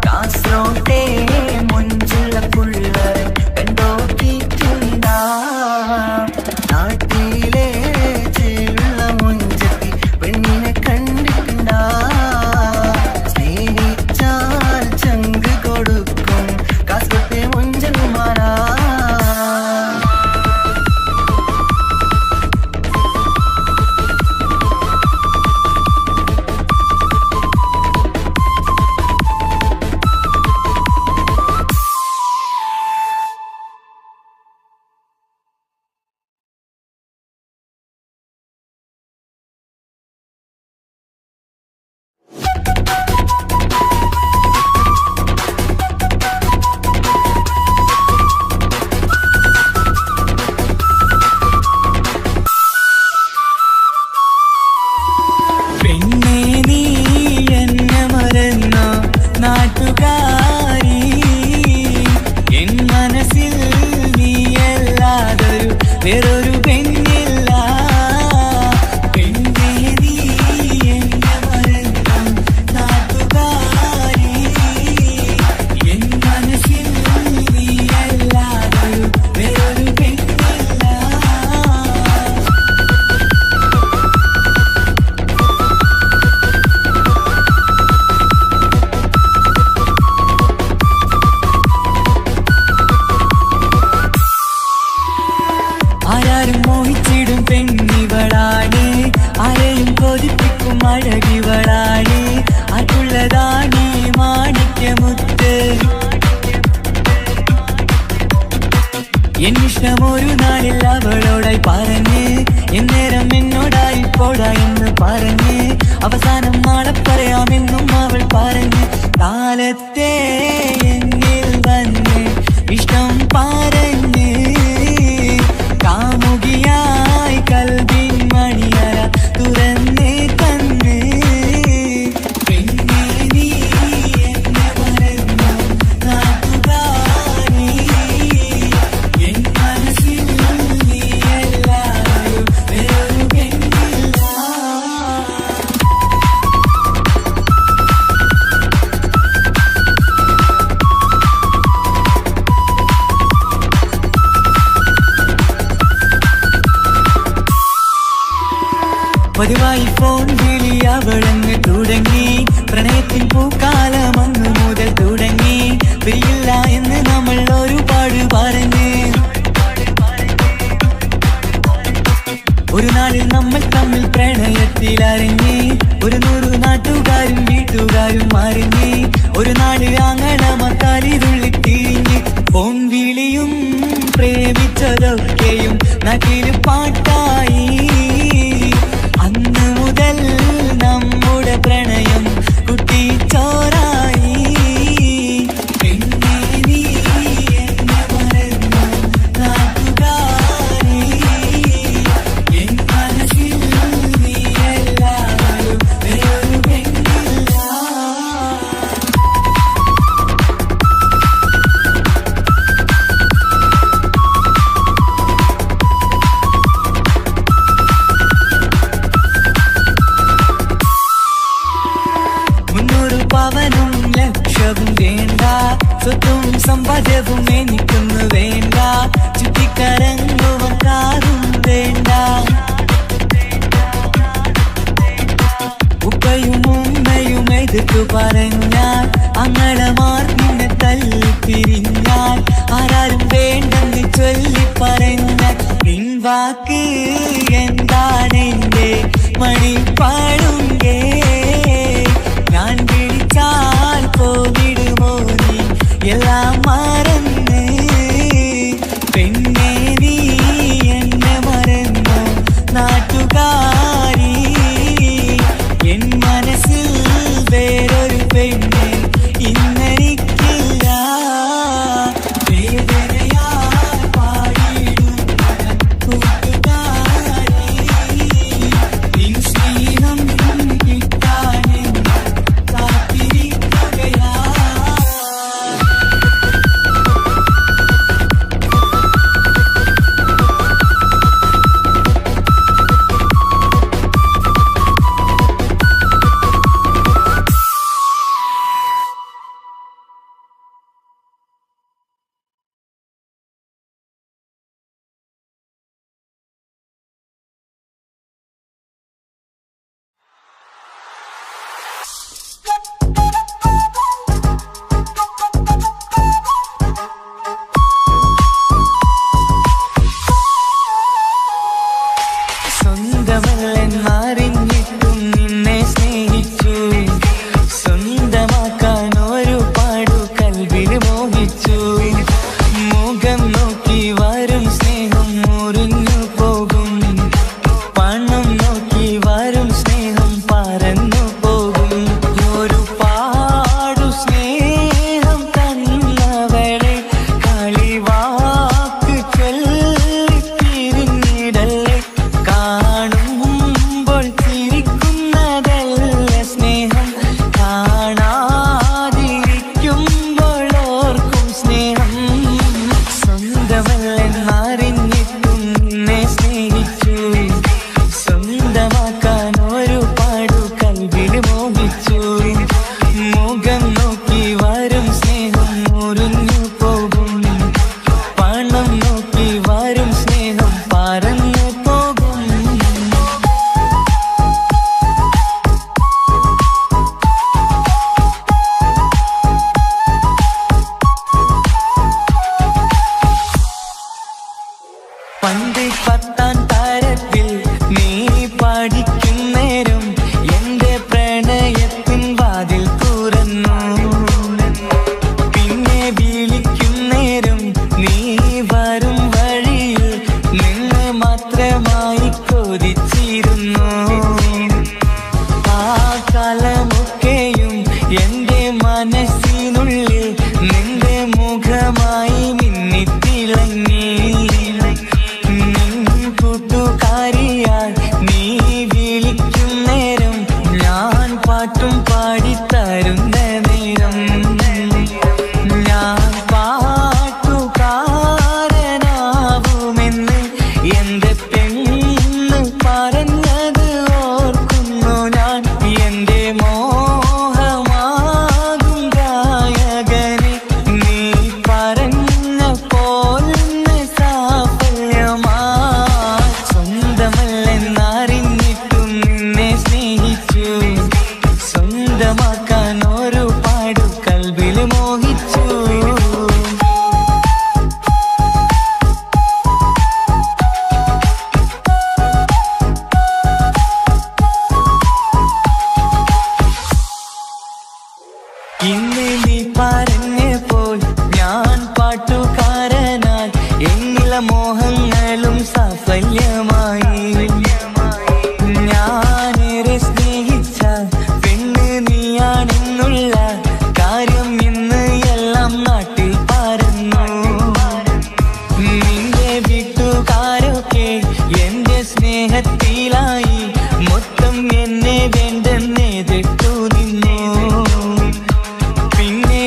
[SPEAKER 4] കാസർഗോട്ടെ മുഞ്ചുള്ള പിള്ളേരെ കണ്ടോക്കിക്കണ്ട നാട്ടിലെ ചേലുള്ള മുഞ്ചത്തി പെണ്ണിനെ കണ്ടിട്ടുണ്ട സ്നേഹിച്ചാൽ ചങ്ക് കൊടുക്കും കാസർഗോട്ടെ മുഞ്ചന്മാരാ
[SPEAKER 1] പെണ്ണേ നീ എന്നെ മറന്നോ നാട്ടുകാരി എൻ മനസ്സിൽ നീയല്ലാതൊരു വേറൊരു പെണ്ണില്ല പെണ്ണേ നീ എന്നെ മറന്നോ നാട്ടുകാരി എൻ മനസ്സിൽ നീയല്ലാതൊരു വേറൊരു പെണ്ണില്ല ആരാരും മോഹിച്ചിടും പെണ്ണിവളാണ് ആരെയും കൊതിപ്പിക്കും അഴകിവളാണ് ആർക്കുള്ളതാണ് മാണിക്യമുത്ത് എന്നിഷ്ടം ഒരു നാളിൽ അവളോടായി പറഞ്ഞ് എന്നേരം എന്നോടായി പോടാ എന്ന് പറഞ്ഞ് അവസാനം നാളെ പറയാമെന്നും അവൾ പറഞ്ഞ് കാലത്തെ എന്നിൽ വന്ന് ഇഷ്ടം പറഞ്ഞ് കാമുകിയായി കൽവിൻ മണിയറ തുറന്ന് തന്ന് പെണ്ണേ നീ എന്നെ മറന്നോ നാട്ടുകാരി എൻ മനസ്സിൽ നീയല്ലാതൊരു വേറൊരു പെണ്ണില്ല പതിവായി ഫോൺ വിളി അവളങ്ങ് തുടങ്ങി പ്രണയത്തിൻ പൂക്കാലം അന്ന് മുതൽ തുടങ്ങി പിരിയില്ല എന്ന് നമ്മൾ ഒരുപാട് പറഞ്ഞ് ഒരു നാളിൽ നമ്മൾ തമ്മിൽ പ്രണയത്തിലറിഞ്ഞ് ഒരു 100 നാട്ടുകാരും വീട്ടുകാരും അറിഞ്ഞ് ഒരു നാട് ആങ്ങളമക്കാലിതുള്ളി തിരിഞ്ഞ് ഫോൺ വിളിയും പ്രേമിച്ചതൊക്കെയും നാട്ടിൽ പാട്ടായി അന്ന് മുതൽ നമ്മുടെ പ്രണയം കുട്ടിച്ചോറായി പവനും ലക്ഷവും വേണ്ട, സ്വത്തും സമ്പാദ്യവും എനിക്കൊന്നു വേണ്ട, ചുറ്റിക്കറങ്ങുവാൻ കാറും വേണ്ട. ഉപ്പയും ഉമ്മയും എതിർത്തു പറഞ്ഞാൽ, അങ്ങളമാർ നിന്നെ തല്ലി പിരിഞ്ഞാൽ, ആരാരും വേണ്ടെന്ന് ചൊല്ലി പറഞ്ഞാൽ, നിൻ വാക്ക് എന്താണെന്റെ മണിപ്പാടുങ്കേ. ഞാൻ വിളിച്ചാൽ പോവിടുമോ നീ എല്ലാം മറന്ന്? പെണ്ണേ നീ എന്നെ മറന്നു നാട്ടുകാരി, എൻ മനസ്സിൽ വേറൊരു പെണ്ണ് ഇന്നെനിക്കില്ല. വേദനയാൽ പാടിയിടുന്ന കൂട്ടുകാരി, നിൻ സ്നേഹം കിട്ടാനെന്ന് കാത്തിരിക്കുകയാ. സ്വന്തമല്ലെന്നറിഞ്ഞിട്ടും നിന്നെ സ്നേഹിച്ചു, സ്വന്തമാക്കാൻ ഒരുപാടു കൽവിൽ മോഹിച്ചു. മുഖം നോക്കി വരും സ്നേഹം മുറിഞ്ഞു പോകും, പണം നോക്കി വരും സ്നേഹം പറന്നു പോകും. ഒരുപാടു സ്നേഹം തന്നവളെ കളിവാക്ക് ചൊല്ലി പിരിഞ്ഞിടല്ലേ. കാണുമ്പോൾ ചിരിക്കുന്നതല്ല സ്നേഹം, കാണാതിരിക്കുമ്പോൾ ഓർക്കും സ്നേഹം. സ്വന്തമല്ലെന്നറിഞ്ഞിട്ടും നിന്നെ സ്നേഹിച്ചു, സ്വന്തമാക്കാൻ ഒരുപാടു കൽവിൽ മോഹിച്ചു. മുഖം നോക്കി വരും സ്നേഹം മുറിഞ്ഞു പോകും, പണം നോക്കി വരും സ്നേഹം പറന്നു പോകും. പണ്ട് 10ാം തരത്തിൽ നീ പഠിക്കുന്നേരം എന്റെ പ്രണയത്തിൻ വാതിൽ തുറന്നു. പിന്നെ വിളിക്കുന്നേരം നീ വരും വഴിയിൽ നിന്ന് മാത്രമായി കൊതിച്ചിരുന്നു. ആ കാലമൊക്കെയും എന്റെ മനസ്സിനുള്ളിൽ നിന്റെ മുഖമായി മിന്നിത്തിളങ്ങി. കൂട്ടുകാരിയാൽ നീ വിളിക്കും നേരം, ഞാൻ പാട്ടും പാടിത്തരുന്ന നേരം, ഞാൻ പാട്ടുകാരനാവുമെന്ന് എന്റെ പെണ്ണ് പറഞ്ഞത് ഓർക്കുന്നു ഞാൻ. എന്റെ മോഹമാകും ഗായകനെ നീ പറഞ്ഞ പോലൊന്ന് സാഫല്യമാ. സ്വന്തമല്ലെന്നറിഞ്ഞിട്ടും നിന്നെ സ്നേഹിച്ചു, സ്വന്തമാക്കാൻ ഒരുപാടു കൽവിൽ മോഹിച്ചു. ഇന്ന് നീ പറഞ്ഞപ്പോൾ ഞാൻ പാട്ടുകാരനായി, എന്നില മോഹങ്ങളും സാഫല്യമായി. ഞാനേറെ സ്നേഹിച്ച പെണ്ണ് നീയാണെന്നുള്ള കാര്യം ഇന്ന് എല്ലാം നാട്ടിൽ പരന്നു. നിന്റെ വീട്ടുകാരൊക്കെ എന്റെ സ്നേഹത്തിലായി, മൊത്തം എന്നെ വേണ്ടെന്നെതിർത്തു നിന്നു. പിന്നെ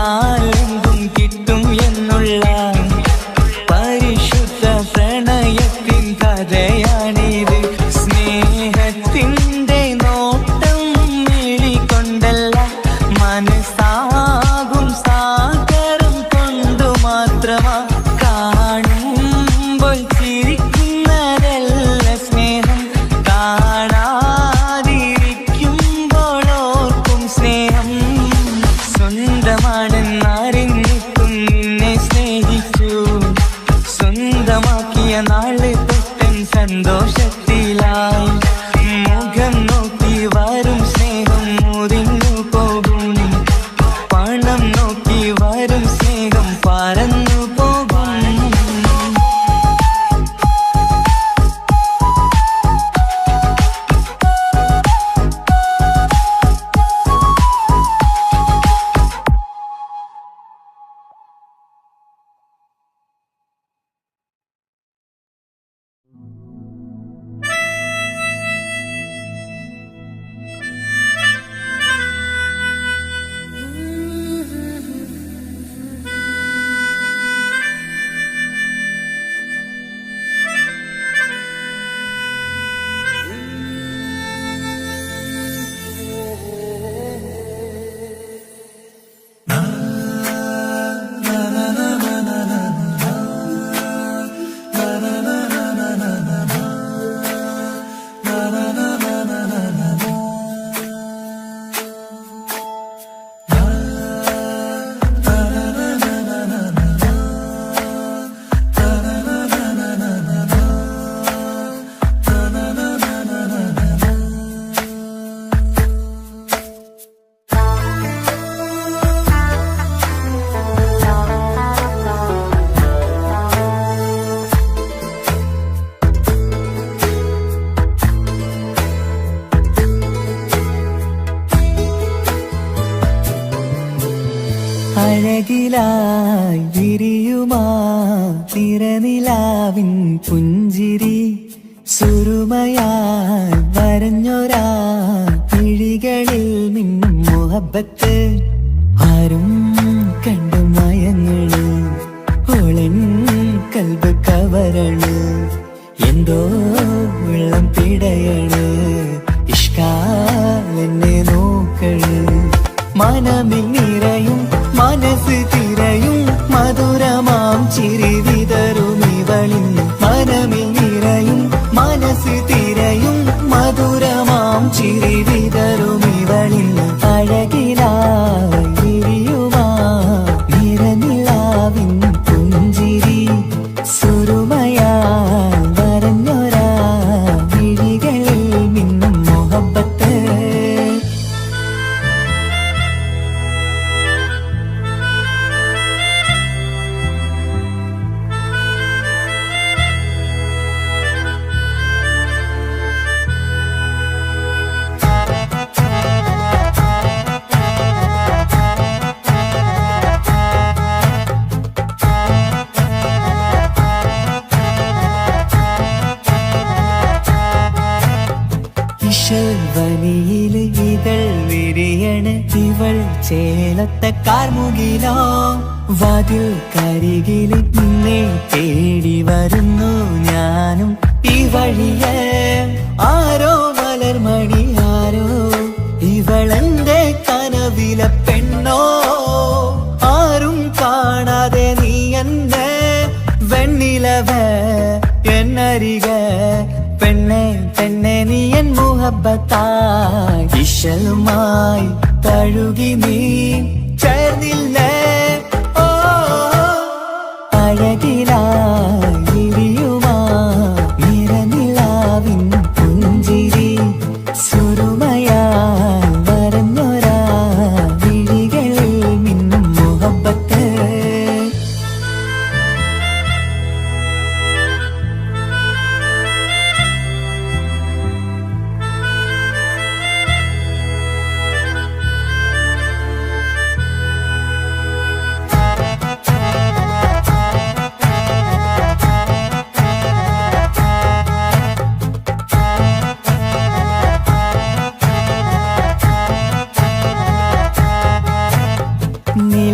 [SPEAKER 1] അറിഞ്ഞാലെന്തും കിട്ടും എന്നുള്ള പരിശുദ്ധ പ്രണയത്തിൻ കഥയാണിത്. സ്നേഹത്തിൻ്റെ നോട്ടം മിഴികൊണ്ടല്ല, മനസ്സാകും സാഗരം കൊണ്ടു മാത്രമാ. കാണുമ്പോൾ ചിരിക്കുന്നതല്ല സ്നേഹം, കാണാതിരിക്കുമ്പോൾ ഓർക്കും സ്നേഹം. സ്വന്തമാണെന്നറിഞ്ഞിട്ടും നിന്നെ സ്നേഹിച്ചു, സ്വന്തമാക്കിയ നാള് തൊട്ടൻ സന്തോഷത്തിലായി. മുഖം നോക്കി വരും സ്നേഹം മുറിഞ്ഞു പോകും, പണം നോക്കി വരും സ്നേഹം പറന്നു പോകും. അഴകിലായി വിരിയുമാ തിരനിലാവിൻ പുഞ്ചിരി, സുരുമയായി വരഞ്ഞൊരാ കിഴികളിൽ മിന്നും മുഹബത്ത്. ആരും കണ്ടു മയങ്ങണ്, ഓളൻ കൽബ് കവരണ്, എന്തോ വെള്ളം പിടയണ്, ഇഷ്കാലെന്നെ നോക്കണ്. മനമിൽ നിറയും മനസ്സ് തിരയും മധുരമാം ചിരി വിതറും ഇവളിൻ. മനമിൽ നിറയും മനസ്സ് തിരയും മധുരമാം ചിരി വിതറും ഇവളിൻ. അഴകിലായി വിരിയുമാ നിറനിലാവിൻ പുഞ്ചിരി, സുരുമയാൽ വരഞ്ഞൊരാ വിഴികളിൽ മിന്നും മുഹബത്ത്. വനിയില് ഇതൾ വിരിയണ്, ഇവൾ ചേലത്തെ കാർമുകിലോ. വാതിൽ കരികില് നിന്നെ തേടി വരുന്നു ഞാനും ഈ വഴിയെ. ആരോ മലർമണി ആരോ, ഇവളെന്റെ കനവിലെ പെണ്ണോ. ആരും കാണാതെ നീ എന്നെ വെണ്ണിലവ എന്നരിക. പെണ്ണെ പെണ്ണെ നീ എൻ മുഹബത്തായി, ഇശലുമായി തഴുകി നീ ചേർന്നില്ലേ. ഓ അഴകിലായി വിരിയുമാ നിറനിലാവിൻ പുഞ്ചിരി, സുരുമയാൽ വരഞ്ഞൊരാ വിഴികളിൽ മിന്നും മുഹബത്ത്.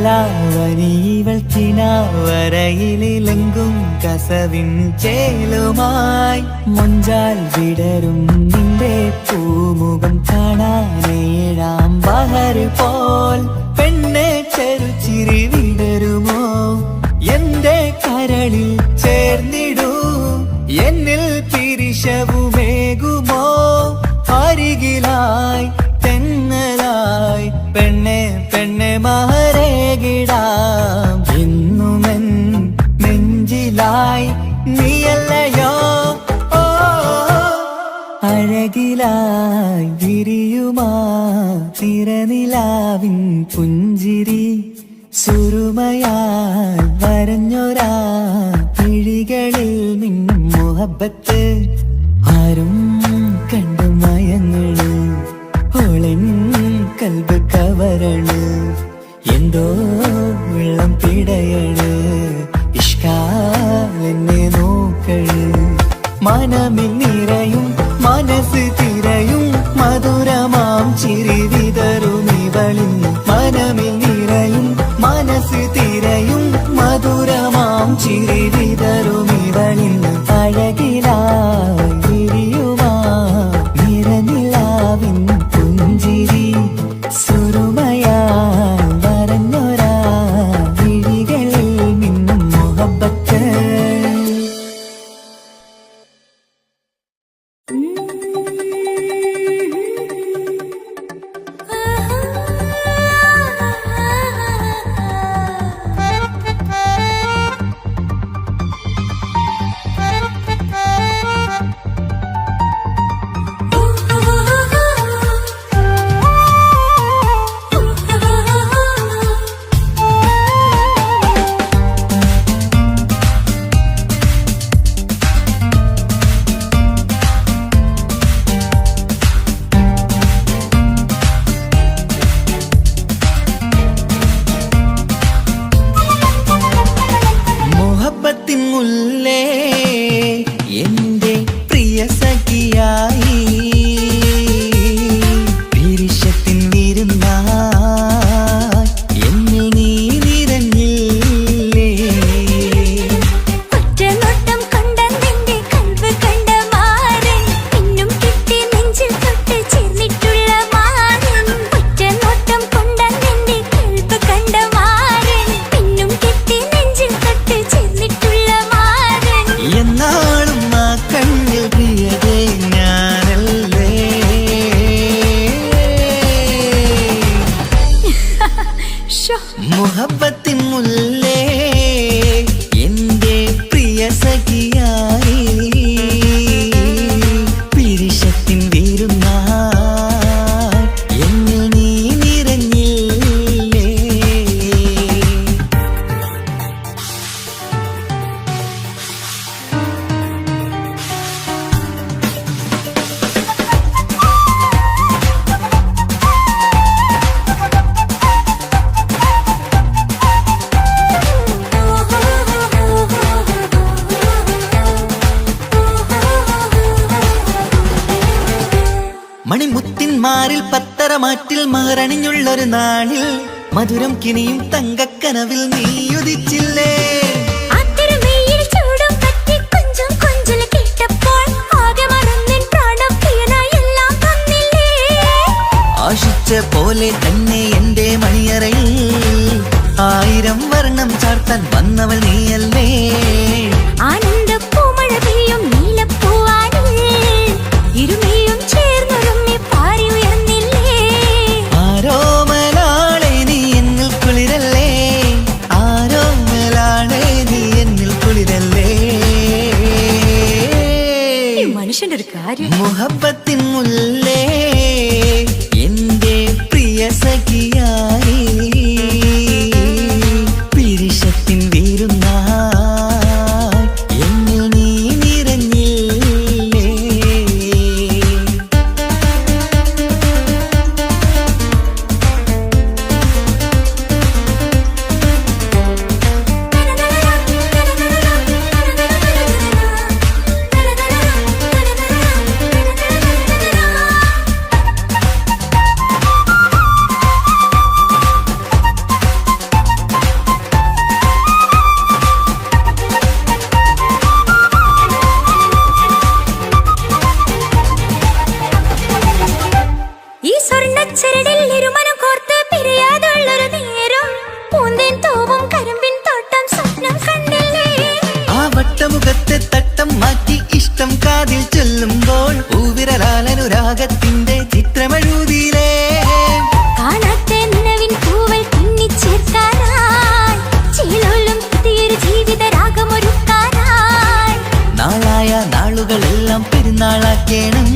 [SPEAKER 1] നിലാവനിവൾ കിനാവരയിലെങ്കും കസവിൻ ചേലുമായി മൊഞ്ചാൽ വിടരും നിന്റെ പൂമുഖം കാണാനേഴാം ബഹർ പോൽ പെണ്ണെ ചെറുചിരി വിടരുമോ എന്റെ കരളിൽ ചേർന്നിടൂ എന്നിൽ പിരിശവുമേകുമോ അരികിലായി തെന്നലായി പെണ്ണെ പെണ്ണെ മഹരേകിടാം ഇന്നുമെൻ നെഞ്ചിലായി നീയല്ലയോ ഓ അഴകിലായി വിരിയുമാ തിരനിലാവിൻ പുഞ്ചിരി സുരുമയാൽ വരഞ്ഞൊരാ പിഴികളിൽ നിന്നും മുഹബത്ത് ആരും കണ്ടു മയങ്ങള് ഓളൻ കൽബ് കവരണ് എന്തോ വെള്ളം പിടയണ് ഇഷ്കാലെന്നെ നോക്കള് മനമിൽ നിറയും മനസ്സ് തിരയും മധുരമാം ചിരി വിതറും ഇവളിൻ മനമിൽ നിറയും മനസ്സ് തിരയും മധുരമാം ചിരി വിതറും ഇവളിൻ അഴകിലായി വിരിയുമാ നിറനിലാവിൻ പുഞ്ചിരി സുരുമയാൽ വരഞ്ഞൊരാ വിഴികളിൽ നിന്നും മുഹബത്ത് മുല്ലേ എന്റെ പ്രിയ സഖിയായി പിരിശത്തിൻ വിരുന്നായി എന്നിൽ നീ നിറഞ്ഞില്ലേ
[SPEAKER 2] ഒറ്റനോട്ടം കണ്ട നിന്റെ കൽവ് കണ്ട മാരൻ പിന്നും കിട്ടി നെഞ്ചിൽ തൊട്ട് ചേർന്നിട്ടുള്ള മാരൻ ഒറ്റനോട്ടം കൊണ്ട നിന്റെ കൽവ് കണ്ട മാരൻ പിന്നും കിട്ടി നെഞ്ചിൽ തൊട്ട് ചേർന്നിട്ടുള്ള മാരൻ
[SPEAKER 1] എന്നാളും ആ കണ്ണിൽ പ്രിയതേ ഞാനല്ലേ മുഹബത്തിൻ മുല്ലേ എന്റെ പ്രിയ സഖിയായി പിരിശത്തിൻ വിരുന്നായി എന്നിൽ നീ നിറഞ്ഞില്ലേ മണിമുത്തിന്മാരിൽ പത്തരമാറ്റിൽ മഹറണിഞ്ഞുള്ളൊരു നാളിൽ മധുരം കിനിയും തങ്കക്കനവിൽ നീയുദിച്ചില്ലേ
[SPEAKER 2] അത്തരമേയിൽ ചൂടും പറ്റി കൊഞ്ചും കൊഞ്ചൽ കേട്ടപ്പോൾ ആകെ മറന്നിൻ പ്രാണപ്രിയനായി എല്ലാം തന്നില്ലേ
[SPEAKER 1] ആശിച്ച പോലെ തന്നെ എന്റെ മണിയറയിൽ 1000 വർണ്ണം ചാർത്താൻ വന്നവൾ നീയല്ലേ
[SPEAKER 2] ആനന്ദ പൂമഴ പെയ്യും നീലപ്പൂവാനിൽ ഇരുമയും ചേർന്നൊരുമ്മി പാറി ഉയർന്നില്ലേ
[SPEAKER 1] ആരോമലാളെ നീ എന്നിൽ കുളിരല്ലേ ആരോമലാളെ നീ എന്നിൽ കുളിരല്ലേ
[SPEAKER 2] മനുഷ്യന്റെ ഒരു കാര്യം
[SPEAKER 1] മുഹബത്തിൻ മുല്ലേ എന്റെ പ്രിയ സഖിയായി പിരിശത്തിൻ വിരുന്നായി എന്നിൽ നീ നിറഞ്ഞില്ലേ
[SPEAKER 2] തൂവും കരിമ്പിൻ തോട്ടം സ്വപ്നം കണ്ടില്ലേ
[SPEAKER 4] ആ വട്ടമുഖത്തെ തട്ടം മാറ്റി ഇഷ്ടം കാതിൽ ചൊല്ലുമ്പോൾ പൂവിരലാലനുരാഗത്തിന്റെ ചിത്രമെഴുതിയിലേ
[SPEAKER 2] കാണാത്ത നിലവിൻ പൂവൽ പിന്നിച്ചേർക്കാനായി ചിലോലും പുതിയൊരു ജീവിത രാഗമൊരുക്കാനായി
[SPEAKER 4] നാളായ നാളുകളെല്ലാം പെരുന്നാളാക്കേണം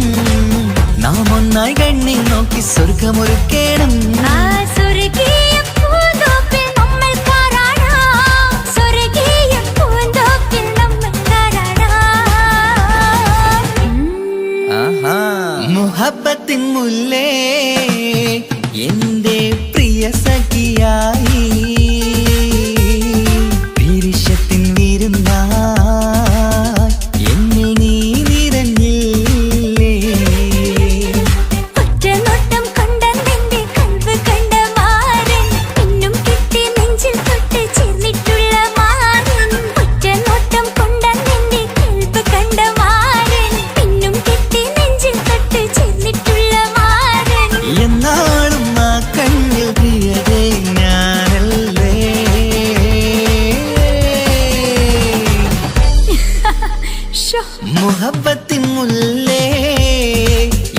[SPEAKER 4] നാം ഒന്നായി കണ്ണി നോക്കി സ്വർഗമൊരുക്കേണം
[SPEAKER 2] ആ സ്വർഗീയ പൂന്തോപ്പിൽ നമ്മൾ കാണാം സ്വർഗീയ പൂന്തോപ്പിൽ നമ്മൾ കാണാം
[SPEAKER 4] മുഹബത്തിൻ മുല്ലേ എന്റെ പ്രിയ സഖിയായി പിരിശത്തിൻ വിരുന്നായി എന്നിൽ നീ നിറഞ്ഞില്ലേ
[SPEAKER 2] ഒറ്റനോട്ടം കൊണ്ട നിന്റെ കൽവ് കണ്ട മാരൻ പിന്നും കിട്ടി നെഞ്ചിൽ തൊട്ട് ചേർന്നിട്ടുള്ള മാരൻ ഒറ്റനോട്ടം കൊണ്ട നിന്റെ കൽവ് കണ്ട മാരൻ പിന്നും കിട്ടി നെഞ്ചിൽ തൊട്ട് ചേർന്നിട്ടുള്ള മാരൻ
[SPEAKER 4] എന്നാളും ആ കണ്ണിൽ പ്രിയതേ ഞാനല്ലേ മുഹബത്തിൻ മുല്ലേ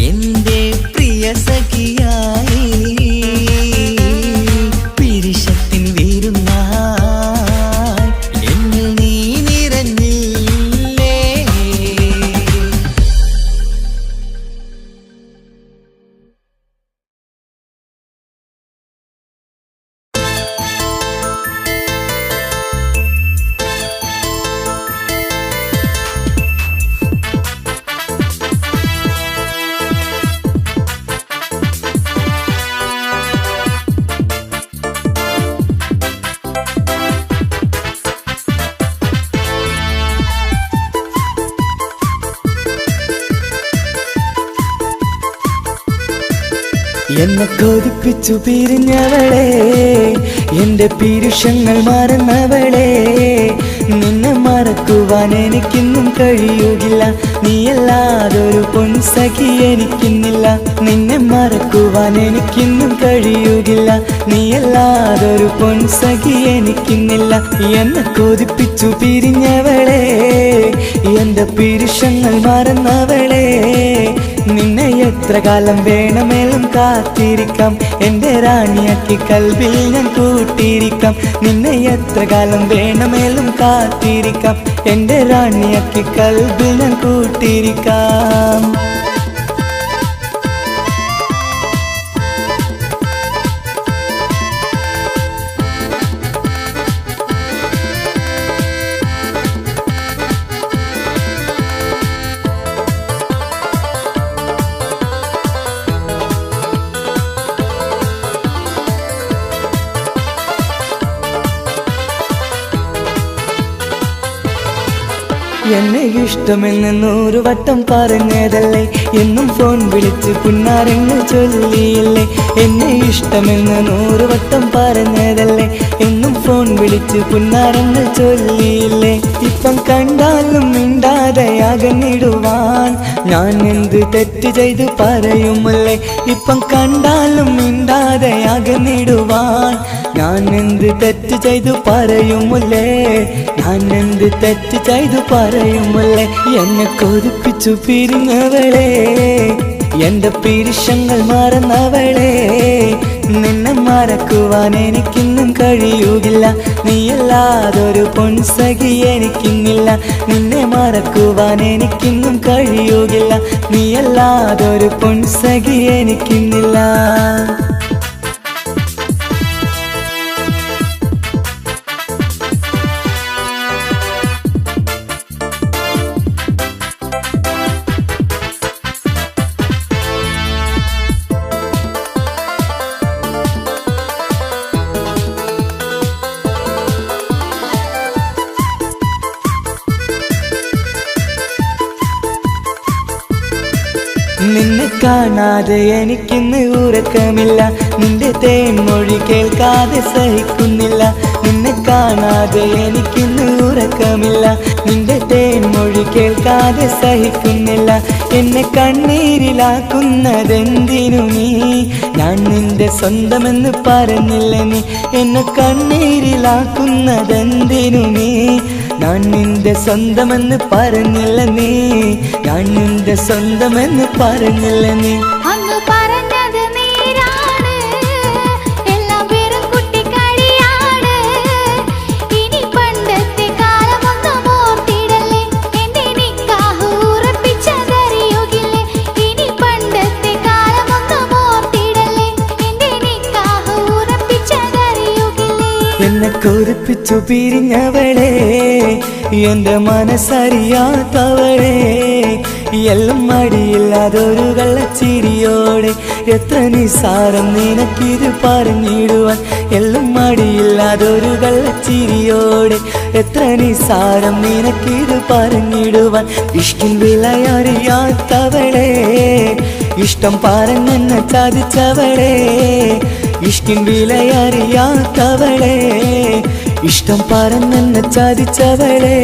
[SPEAKER 4] എന്റെ പ്രിയ സഖിയായി പിരിശത്തിൻ വീരുന്നായി എന്നിൽ നീ നിറഞ്ഞില്ലേ
[SPEAKER 1] എന്നെ കൊതിപ്പിച്ചു പിരിഞ്ഞവളെ എന്റെ പീരുഷങ്ങൾ മറന്നവളെ നിന്നെ മറക്കുവാൻ എനിക്കിന്നും കഴിയുകില്ല നീയല്ലാതൊരു പൊൻസഖി എനിക്കിന്നില്ല നിന്നെ മറക്കുവാൻ എനിക്കിന്നും കഴിയുകില്ല നീയല്ലാതൊരു പൊൻസഖി എനിക്കിന്നില്ല എന്നെ കൊതിപ്പിച്ചു പിരിഞ്ഞവളെ എന്റെ പീരുഷങ്ങൾ മറന്നവളെ നിന്നെ എത്ര കാലം വേണമെങ്കിലും കാത്തിരിക്കാം എന്റെ റാണിയാക്കി കൽവിൽ ഞാൻ കൂട്ടിയിരിക്കാം നിന്നെ എത്ര കാലം വേണമെങ്കിലും കാത്തിരിക്കാം എന്റെ റാണിയാക്കി കൽവിൽ ഞാൻ കൂട്ടിയിരിക്കാം എന്നെ ഇഷ്ടമെന്ന് 100 വട്ടം പറഞ്ഞതല്ലേ എന്നും ഫോൺ വിളിച്ച് പുന്നാരങ്ങൾ ചൊല്ലിയില്ലേ എന്നെ ഇഷ്ടമെന്ന് 100 വട്ടം പറഞ്ഞതല്ലേ എന്നും ഫോൺ വിളിച്ച് പുന്നാരങ്ങൾ ചൊല്ലിയില്ലേ ഇപ്പം കണ്ടാലും മിണ്ടാതെ അകന്നിടുവാൻ ഞാൻ എന്ത് തെറ്റ് ചെയ്ത് പറയുമല്ലേ ഇപ്പം കണ്ടാലും മിണ്ടാതെ അകന്നിടുവാൻ ഞാൻ എന്ത് തെറ്റ് ചെയ്തു പറയുമല്ലേ ഞാൻ എന്ത് തെറ്റ് ചെയ്തു പറയുമല്ലേ എന്നെ കൊതിപ്പിച്ചു പിരിഞ്ഞവളെ എന്റെ പീരുഷങ്ങൾ മറന്നവളെ നിന്നെ മറക്കുവാൻ എനിക്കിന്നും കഴിയുകില്ല നീയല്ലാതൊരു പൊൻസഖി എനിക്കിന്നില്ല നിന്നെ മറക്കുവാൻ എനിക്കിന്നും കഴിയുകില്ല നീയല്ലാതൊരു പൊൻസഖി എനിക്കിന്നില്ല നിന്നെ കാണാതെ എനിക്കിന്ന് ഉറക്കമില്ല നിന്റെ തേൻമൊഴി കേൾക്കാതെ സഹിക്കുന്നില്ല നിന്നെ കാണാതെ എനിക്കിന്ന് ഉറക്കമില്ല നിന്റെ തേൻമൊഴി കേൾക്കാതെ സഹിക്കുന്നില്ല. എന്നെ കണ്ണീരിലാക്കുന്നതെന്തിനു നീ? ഞാൻ നിന്റെ സ്വന്തമെന്ന് പറഞ്ഞില്ല നീ. എന്നെ കണ്ണീരിലാക്കുന്നതെന്തിനു നീ? ഞാൻ നിന്റെ സ്വന്തമെന്ന് പറഞ്ഞില്ല നീ. ഞാൻ നിന്റെ സ്വന്തമെന്ന് പറഞ്ഞില്ല നീ.
[SPEAKER 2] അന്ന് പറഞ്ഞത് നേരാണ്, എല്ലാം വെറും കുട്ടിക്കളിയാണ്. ഇനി പണ്ടത്തെ കാലമൊന്നും ഓർത്തിടല്ലേ, എന്റെ നിക്കാഹ് ഉറപ്പിച്ചതറിയുകില്ലേ. ഇനി പണ്ടത്തെ കാലമൊന്നും ഓർത്തിടല്ലേ, എന്റെ നിക്കാഹ് ഉറപ്പിച്ചതറിയുകില്ലേ.
[SPEAKER 1] എന്നെ കുറിപ്പിച്ചു പിരിഞ്ഞവളെ, എന്റെ മനസ്സറിയാത്തവളെ, എല്ലാം മടിയില്ലാതൊരു കള്ളച്ചിരിയോടെ. എത്ര നിസാരം നിനക്കിത് പറഞ്ഞിടുവാൻ, എല്ലാം മടിയില്ലാതൊരു കള്ളച്ചിരിയോടെ. എത്ര നിസാരം നിനക്കിത് പറഞ്ഞിടുവാൻ. ഇഷ്കിൻ വിലയറിയാത്തവളെ, ഇഷ്ടം പറഞ്ഞെന്നെ ചതിച്ചവളെ. ഇഷ്കിൻ വിലയറിയാത്തവളെ, ഇഷ്ടം പറഞ്ഞെന്നെ ചതിച്ചവളെ.